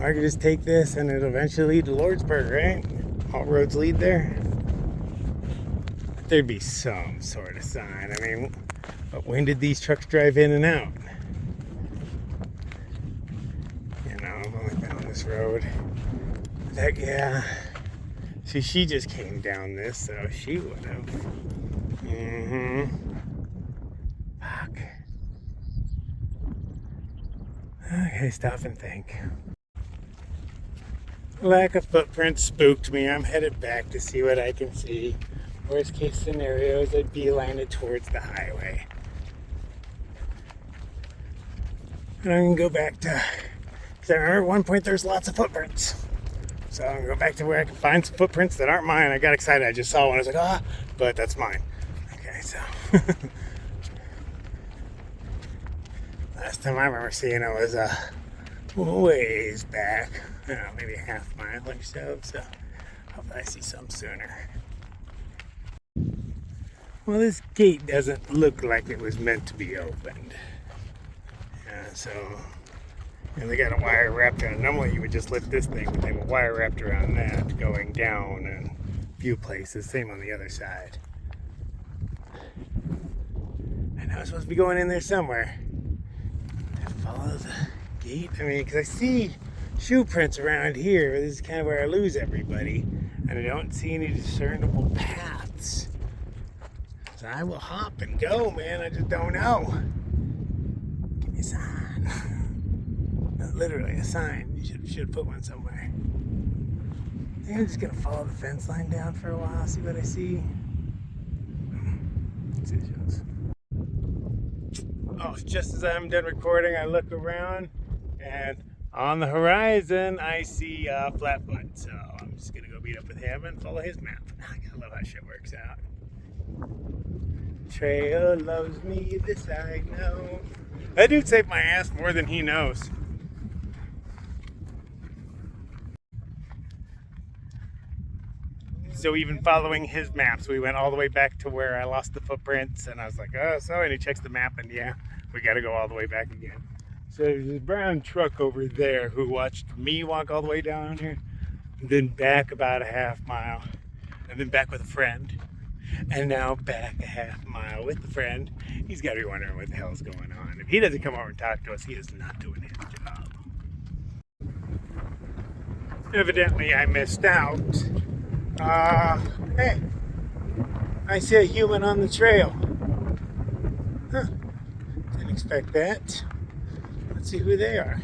I could just take this and it'll eventually lead to Lordsburg, right? All roads lead there. But there'd be some sort of sign. I mean, but when did these trucks drive in and out? You know, I've only been on this road. That, yeah. See, she just came down this, so she would have. Fuck. Okay, stop and think. Lack of footprints spooked me. I'm headed back to see what I can see. Worst case scenario is I'd beeline it towards the highway. And I'm going to go back to... Because I remember at one point there's lots of footprints. So I'm going to go back to where I can find some footprints that aren't mine. I got excited. I just saw one. I was like, ah, but that's mine. Okay, so... Last time I remember seeing it was ways back. I don't know, maybe a half mile or so. So hopefully I see some sooner. Well, this gate doesn't look like it was meant to be opened. Yeah, so and they got a wire wrapped around. Normally you would just lift this thing, but they have a wire wrapped around that going down in a few places. Same on the other side. I know I'm supposed to be going in there somewhere. Follow the gate. I mean, because I see shoe prints around here. This is kind of where I lose everybody. And I don't see any discernible paths. So I will hop and go, man. I just don't know. Give me a sign. Not literally a sign. You should put one somewhere. I think I'm just going to follow the fence line down for a while, see what I see. Decisions. Oh, just as I'm done recording, I look around, and on the horizon, I see Flatfoot. So I'm just gonna go meet up with him and follow his map. I gotta love how shit works out. Trail loves me, this I know. That dude saved my ass more than he knows. So even following his maps, we went all the way back to where I lost the footprints, and I was like, oh, so, and he checks the map, and yeah, we got to go all the way back again. So there's a brown truck over there who watched me walk all the way down here, and then back about a half mile, and then back with a friend, and now back a half mile with the friend. He's got to be wondering what the hell's going on. If he doesn't come over and talk to us, he is not doing his job. Evidently, I missed out. Hey, I see a human on the trail. Huh, didn't expect that. Let's see who they are.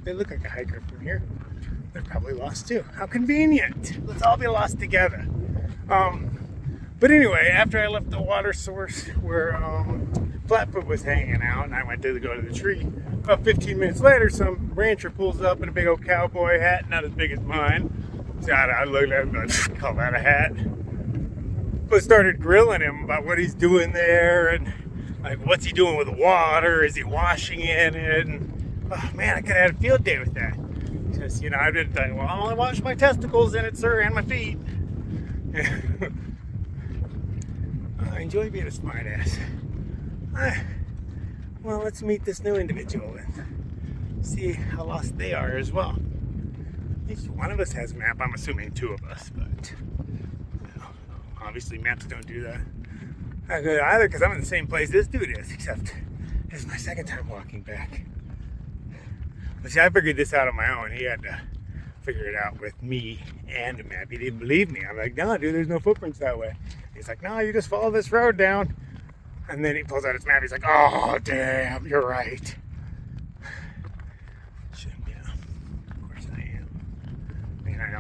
They look like a hiker from here. They're probably lost too. How convenient. Let's all be lost together. But anyway, after I left the water source where Flatfoot was hanging out and I went to go to the tree, about 15 minutes later, some rancher pulls up in a big old cowboy hat, not as big as mine. So I looked at him and call that a hat. But started grilling him about what he's doing there and like what's he doing with the water? Is he washing in it? And oh man, I could have had a field day with that. Because you know, I did think, well, I only wash my testicles in it, sir, and my feet. I enjoy being a smartass. Well, let's meet this new individual and see how lost they are as well. At least one of us has a map. I'm assuming two of us, but you know, obviously maps don't do that. Not good either because I'm in the same place this dude is, except this is my second time walking back. But see, I figured this out on my own. He had to figure it out with me and a map. He didn't believe me. I'm like, no, dude, there's no footprints that way. He's like, no, you just follow this road down. And then he pulls out his map. He's like, oh, damn, you're right. Yeah, of course I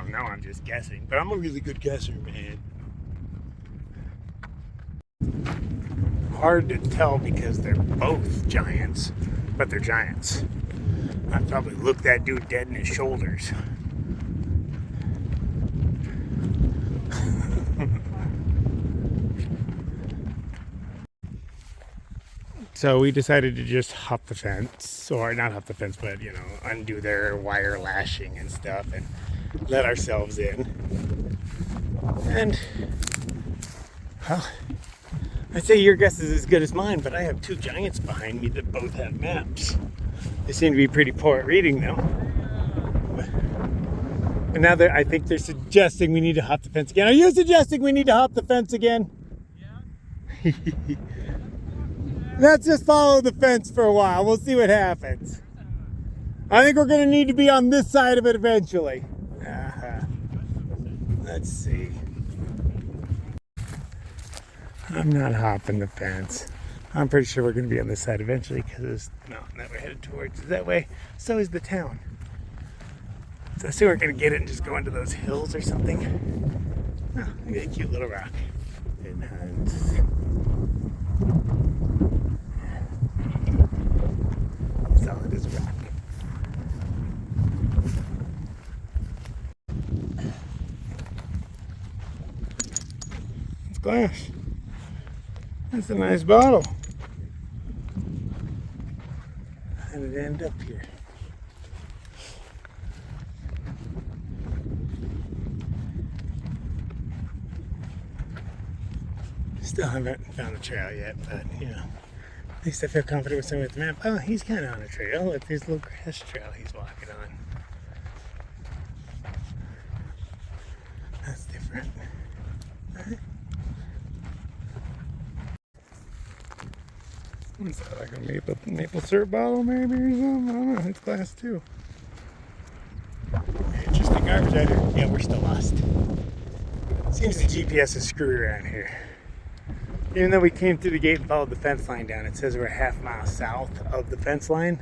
don't know, I'm just guessing. But I'm a really good guesser, man. Hard to tell because they're both giants, but they're giants. I'd probably look that dude dead in his shoulders. So we decided to just hop the fence, or not hop the fence, but, you know, undo their wire lashing and stuff and let ourselves in. And, well, I'd say your guess is as good as mine, but I have two giants behind me that both have maps. They seem to be pretty poor at reading them. But now I think they're suggesting we need to hop the fence again. Are you suggesting we need to hop the fence again? Yeah. Let's just follow the fence for a while. We'll see what happens. I think we're going to need to be on this side of it eventually. Let's see. I'm not hopping the fence. I'm pretty sure we're going to be on this side eventually because this mountain that we're headed towards is that way. So is the town. So I assume we're going to get it and just go into those hills or something. Oh, maybe a cute little rock. It hunts. Solid as a rock. It's glass. That's a nice bottle. How did it end up here? Still haven't found a trail yet, but you know, at least I feel confident with some of the map. Oh, he's kind of on a trail. Look, there's a little grass trail he's walking on. That's different. What's that, like a maple syrup bottle maybe or something? I don't know, it's glass too. Interesting garbage out here. Yeah, we're still lost. Seems the GPS is screwed around here. Even though we came through the gate and followed the fence line down, it says we're a half mile south of the fence line.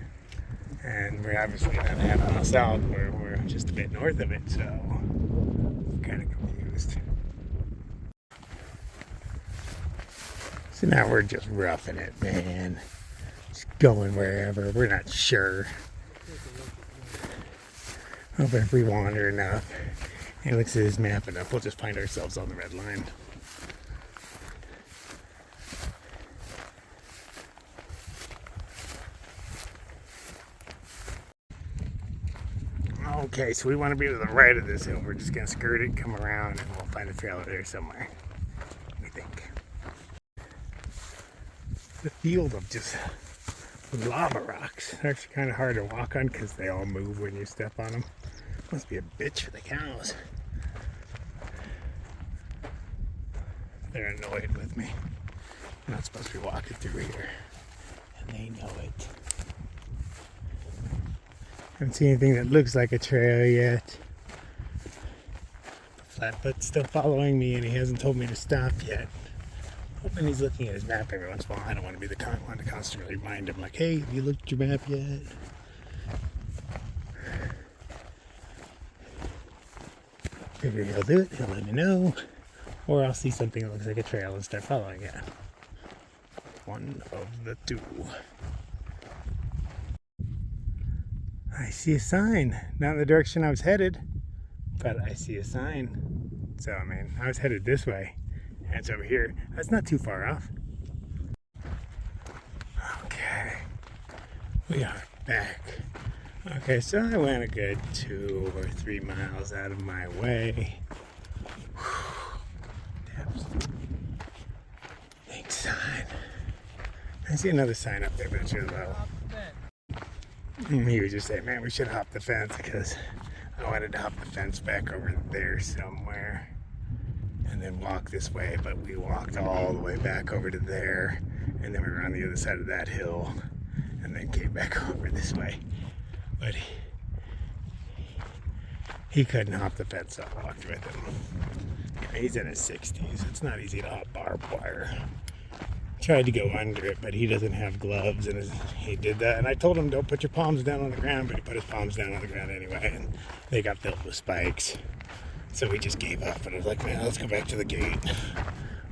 And we're obviously not a half mile south, we're just a bit north of it, so I'm kind of confused. So now we're just roughing it, man. Just going wherever. We're not sure. But if we wander enough and looks at his map enough, we'll just find ourselves on the red line. Okay, so we want to be to the right of this hill. We're just going to skirt it, come around, and we'll find a trail there somewhere, we think. The field of just lava rocks. They're actually kind of hard to walk on because they all move when you step on them. Must be a bitch for the cows. They're annoyed with me. I'm not supposed to be walking through here, and they know it. Haven't seen anything that looks like a trail yet. Flatfoot's still following me and he hasn't told me to stop yet. Hoping he's looking at his map every once in a while. I don't want to be the one to constantly remind him like, hey, have you looked at your map yet? Maybe he'll do it, he'll let me know. Or I'll see something that looks like a trail and start following it. One of the two. I see a sign, not in the direction I was headed, but I see a sign. So, I mean, I was headed this way, and it's over here. That's not too far off. Okay, we are back. Okay, so I went a good 2 or 3 miles out of my way. Big sign. I see another sign up there, but it's really low. He was just saying, man, we should hop the fence because I wanted to hop the fence back over there somewhere and then walk this way, but we walked all the way back over to there and then we were on the other side of that hill and then came back over this way. But he couldn't hop the fence, so I walked with him. Yeah, he's in his 60s. It's not easy to hop barbed wire. tried to go under it, but he doesn't have gloves, and he did that. And I told him, don't put your palms down on the ground, but he put his palms down on the ground anyway, and they got filled with spikes. So we just gave up, and I was like, man, let's go back to the gate,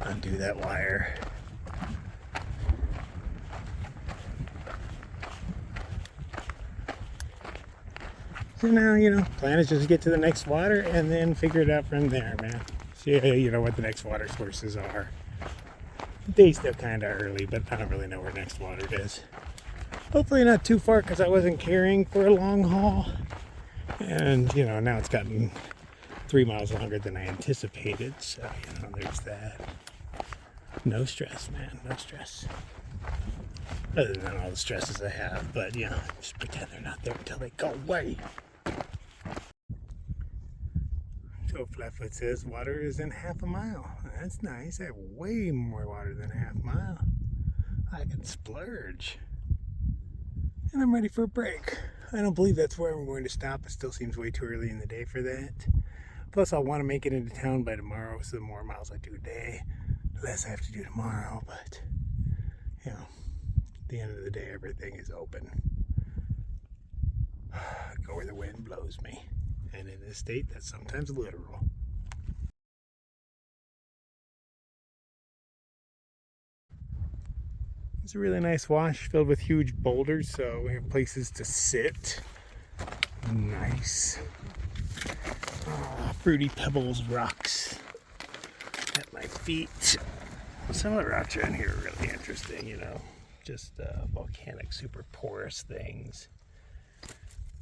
undo that wire. So now, you know, plan is just to get to the next water and then figure it out from there, man. See, you know, what the next water sources are. The day's still kind of early, but I don't really know where next water is. Hopefully not too far, because I wasn't carrying for a long haul. And, you know, now it's gotten 3 miles longer than I anticipated. So, you know, there's that. No stress, man. No stress. Other than all the stresses I have. But, you know, just pretend they're not there until they go away. So Flatfoot says water is in half a mile. That's nice. I have way more water than a half mile. I can splurge. And I'm ready for a break. I don't believe that's where I'm going to stop. It still seems way too early in the day for that. Plus, I'll want to make it into town by tomorrow. So the more miles I do today, the less I have to do tomorrow. But, you know, at the end of the day, everything is open. Go where the wind blows me. And in this state, that's sometimes literal. It's a really nice wash filled with huge boulders, so we have places to sit. Nice. Fruity pebbles, rocks at my feet. Some of the rocks around here are really interesting, you know, just volcanic, super porous things.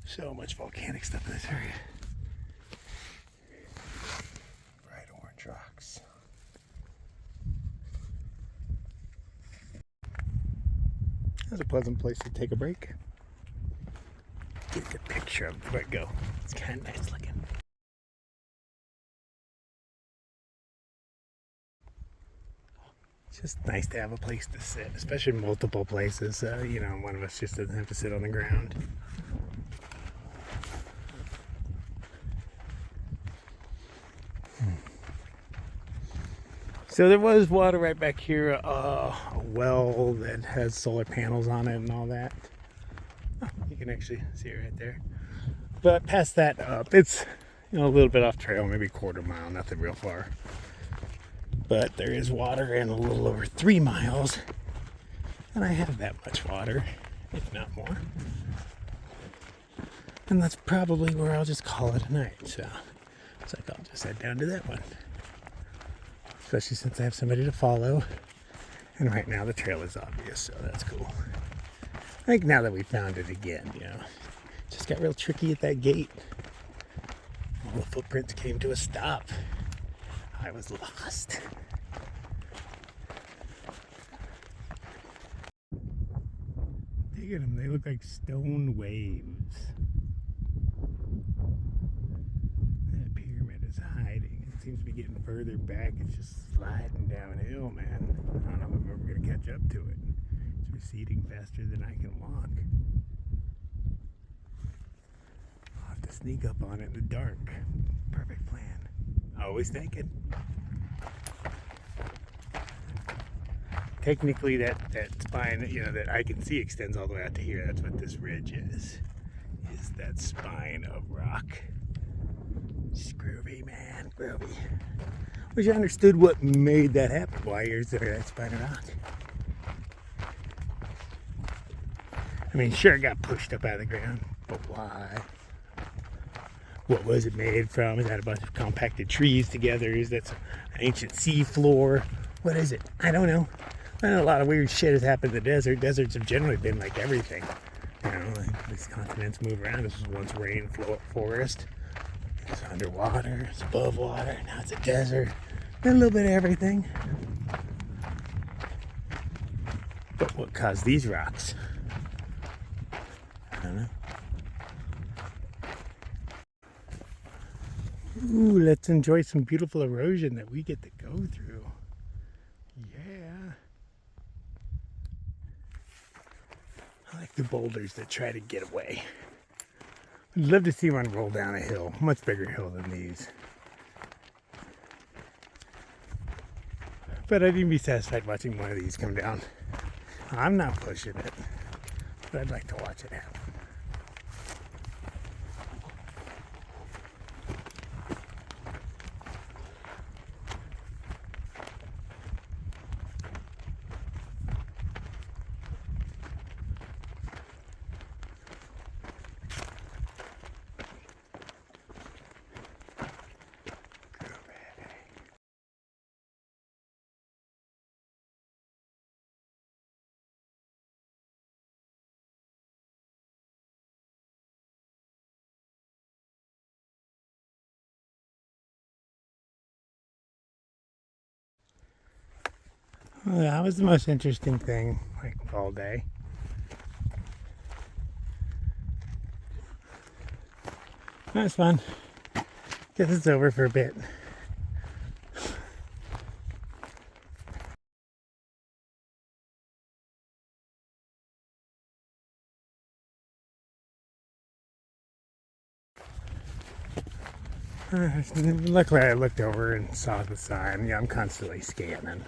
So much volcanic stuff in this area. Bright orange rocks. That's a pleasant place to take a break. Get the picture of before I go. It's kind of nice looking. It's just nice to have a place to sit, especially multiple places. You know, one of us just doesn't have to sit on the ground. So there was water right back here, a well that has solar panels on it and all that. Oh, you can actually see it right there. But past that up, it's, you know, a little bit off trail, maybe a quarter mile, nothing real far. But there is water in a little over 3 miles, and I have that much water, if not more. And that's probably where I'll just call it a night. So it's like I'll just head down to that one. Especially since I have somebody to follow. And right now the trail is obvious, so that's cool. I think now that we found it again, you know, just got real tricky at that gate. All the footprints came to a stop. I was lost. Look at them, they look like stone waves. That pyramid is hiding. It seems to be getting further back. It's just sliding downhill, man. I don't know if I'm ever going to catch up to it. It's receding faster than I can walk. I'll have to sneak up on it in the dark. Perfect plan. Always thinking. Technically, that spine, you know, that I can see extends all the way out to here. That's what this ridge is that spine of rock. Just groovy, man, groovy. Wish I understood what made that happen. Why is there that spine of rock? I mean, sure, it got pushed up out of the ground, but why? What was it made from? Is that a bunch of compacted trees together? Is that an ancient sea floor? What is it? I don't know. I know a lot of weird shit has happened in the desert. Deserts have generally been like everything. You know, like these continents move around. This was once rain forest. It's underwater. It's above water. Now it's a desert. Been a little bit of everything. But what caused these rocks? I don't know. Ooh, let's enjoy some beautiful erosion that we get to go through. Yeah. I like the boulders that try to get away. I'd love to see one roll down a hill, much bigger hill than these. But I'd even be satisfied watching one of these come down. I'm not pushing it, but I'd like to watch it happen. Well, that was the most interesting thing, like, all day. That was fun. Guess it's over for a bit. Luckily, I looked over and saw the sign. Yeah, I'm constantly scanning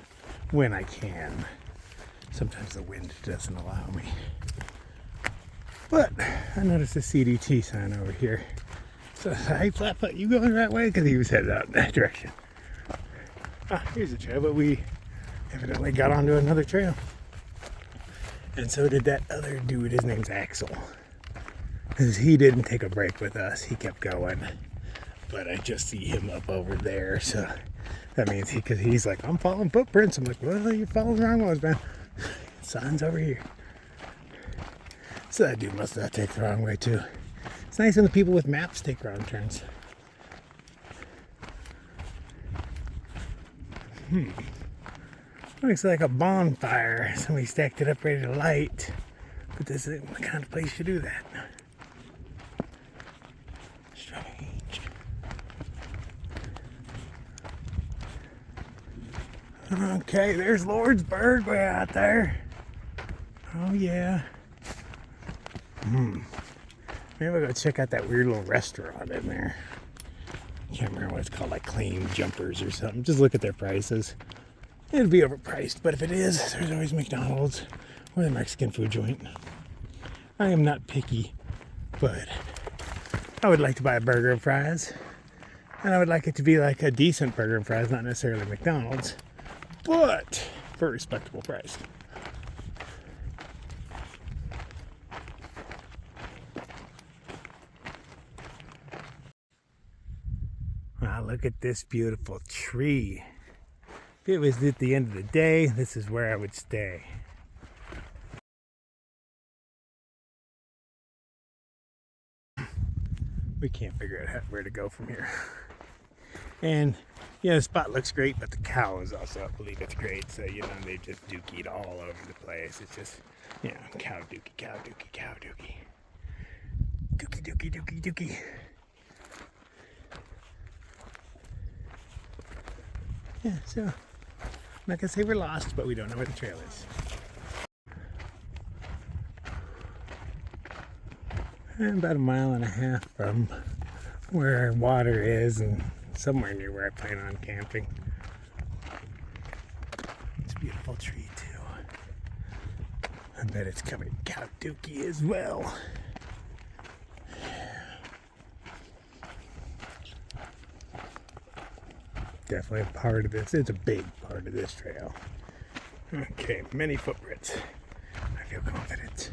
when I can. Sometimes the wind doesn't allow me. But I noticed a CDT sign over here. So I said, hey, Flatfoot, you going the right way? Because he was headed out in that direction. Ah, here's a trail, but we evidently got onto another trail. And so did that other dude. His name's Axel. Because he didn't take a break with us. He kept going. But I just see him up over there. So that means because he's like, I'm following footprints. I'm like, well, you're following the wrong ones, man. Sign's over here. So that dude must not take the wrong way, too. It's nice when the people with maps take wrong turns. Looks like a bonfire. Somebody stacked it up ready to light. But this isn't the kind of place you do that. Strange. Okay, there's Lordsburg way out there. Oh yeah. Maybe we'll go check out that weird little restaurant in there. Can't remember what it's called, like Clean Jumpers or something. Just look at their prices. It'll be overpriced, but if it is, there's always McDonald's or the Mexican food joint. I am not picky, but I would like to buy a burger and fries. And I would like it to be like a decent burger and fries, not necessarily McDonald's, but for a respectable price. Wow, look at this beautiful tree. If it was at the end of the day, this is where I would stay. We can't figure out where to go from here. And, yeah, the spot looks great, but the cow is also, I believe it's great. So, you know, they just dookied all over the place. It's just, you know, cow dookie, cow dookie, cow dookie. Dookie, dookie, dookie, dookie. Yeah, so, I'm not gonna say we're lost, but we don't know where the trail is. I'm about 1.5 miles from where water is and somewhere near where I plan on camping. It's a beautiful tree too. I bet it's coming cow dookie as well. Definitely a part of this. It's a big part of this trail. Okay, many footprints. I feel confident.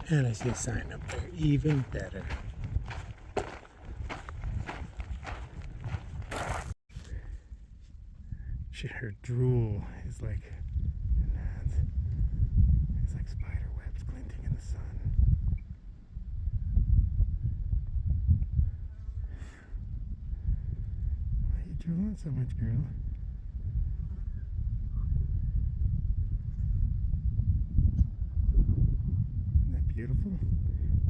And I see a sign up there, even better. Her drool is like, it's like spider webs glinting in the sun. Why are you drooling so much, girl? Isn't that beautiful?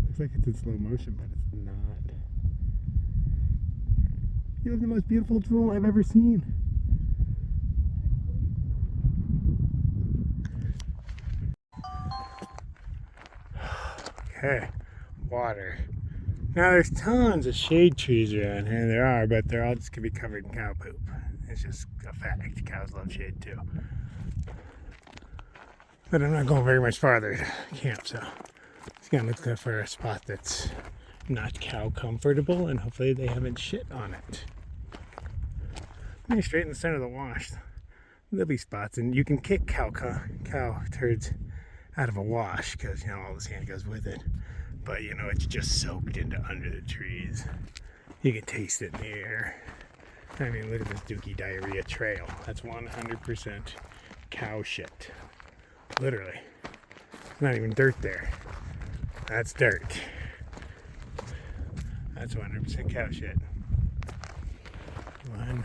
Looks like it's in slow motion, but it's not. You have the most beautiful drool I've ever seen. Okay, water. Now there's tons of shade trees around here. There are, but they're all just gonna be covered in cow poop. It's just a fact. Cows love shade too. But I'm not going very much farther to camp, so just gonna look for a spot that's not cow comfortable, and hopefully they haven't shit on it. Maybe straight in the center of the wash. There'll be spots, and you can kick cow turds out of a wash because, you know, all the sand goes with it. But, you know, it's just soaked into under the trees. You can taste it in the air. I mean, look at this dookie diarrhea trail. That's 100% cow shit. Literally. There's not even dirt there. That's dirt. That's 100% cow shit. 100%.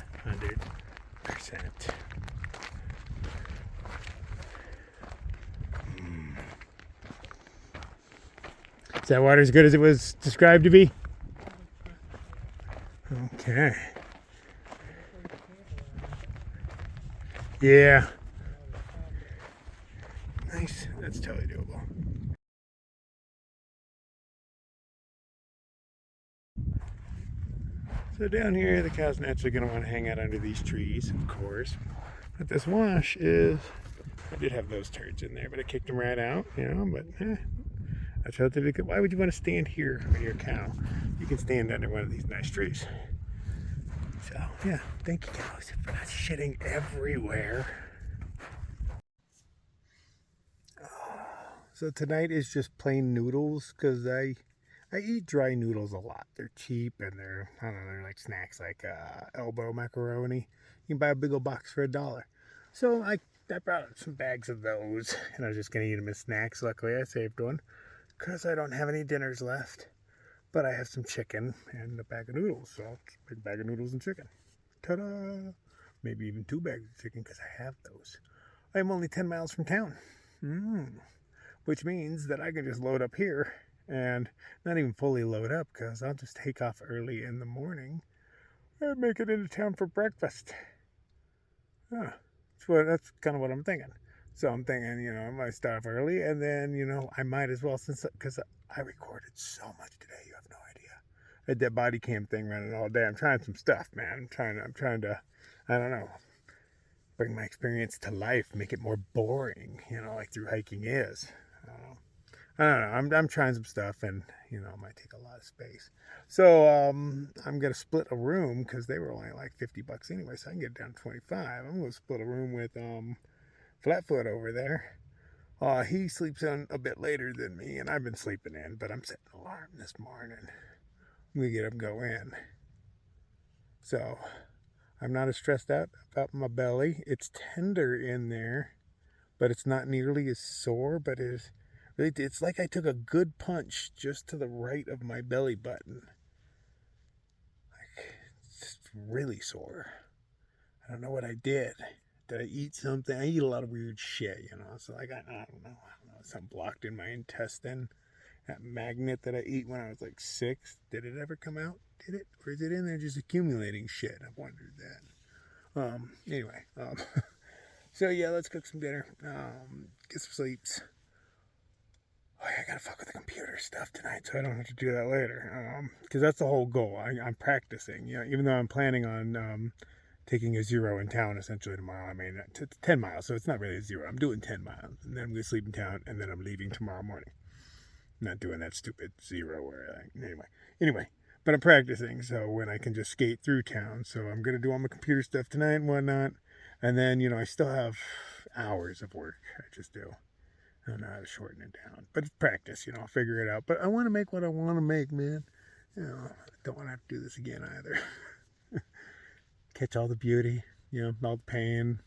Is that water as good as it was described to be? Okay. Yeah. Nice. That's totally doable. So down here, the cows naturally going to want to hang out under these trees, of course. But this wash is, I did have those turds in there, but I kicked them right out, you know, but I felt that why would you want to stand here when you're a cow? You can stand under one of these nice trees. So, yeah, thank you, cows, for not shitting everywhere. So tonight is just plain noodles, because I eat dry noodles a lot. They're cheap, and they're, I don't know, they're like snacks, like elbow macaroni. You can buy a big old box for $1. So I brought some bags of those, and I was just going to eat them as snacks. Luckily, I saved one, because I don't have any dinners left. But I have some chicken and a bag of noodles, so it's a big bag of noodles and chicken. Ta-da! Maybe even 2 bags of chicken, because I have those. I'm only 10 miles from town. Which means that I can just load up here and not even fully load up, because I'll just take off early in the morning and make it into town for breakfast. That's kind of what I'm thinking. So I'm thinking, you know, I might start off early, and then, you know, I might as well, because I recorded so much today, you have no idea. I had that body cam thing running all day. I'm trying some stuff, man. I'm trying to, I don't know, bring my experience to life, make it more boring, you know, like through hiking is. I don't know. I'm trying some stuff, and, you know, it might take a lot of space. So I'm going to split a room, because they were only like $50 anyway, so I can get it down to 25. I'm going to split a room with Flatfoot over there. He sleeps in a bit later than me, and I've been sleeping in, but I'm setting an alarm this morning. I'm going to get up and go in. So I'm not as stressed out about my belly. It's tender in there, but it's not nearly as sore, but it's like I took a good punch just to the right of my belly button. Like, it's really sore. I don't know what I did. Did I eat something? I eat a lot of weird shit, you know. So like, I don't know. Something blocked in my intestine. That magnet that I ate when I was like 6. Did it ever come out? Did it? Or is it in there just accumulating shit? I've wondered that. Anyway. So yeah, let's cook some dinner. Get some sleeps. Oh, yeah, I gotta fuck with the computer stuff tonight, so I don't have to do that later. Because that's the whole goal. I'm practicing. You know, even though I'm planning on taking a 0 in town essentially tomorrow. I mean, it's 10 miles, so it's not really a 0. I'm doing 10 miles, and then I'm gonna sleep in town, and then I'm leaving tomorrow morning. I'm not doing that stupid 0 where anyway. But I'm practicing, so when I can just skate through town. So I'm gonna do all my computer stuff tonight and whatnot, and then, you know, I still have hours of work. I just do. I don't know how to shorten it down, but it's practice, you know, I'll figure it out. But I want to make what I want to make, man. You know, I don't want to have to do this again either. Catch all the beauty, you know, all the pain.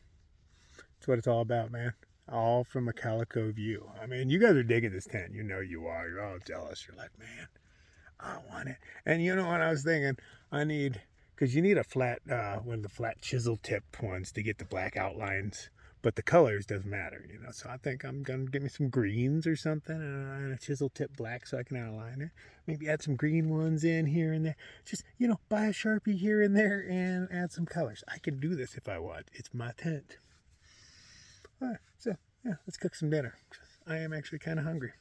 That's what it's all about, man. All from a calico view. I mean, you guys are digging this tent. You know you are. You're all jealous. You're like, man, I want it. And you know what I was thinking? Because you need a flat, one of the flat chisel tip ones to get the black outlines. But the colors doesn't matter, you know. So I think I'm going to get me some greens or something, and a chisel tip black so I can outline it. Maybe add some green ones in here and there. Just, you know, buy a Sharpie here and there and add some colors. I can do this if I want. It's my tent. All right, so, yeah, let's cook some dinner. I am actually kind of hungry.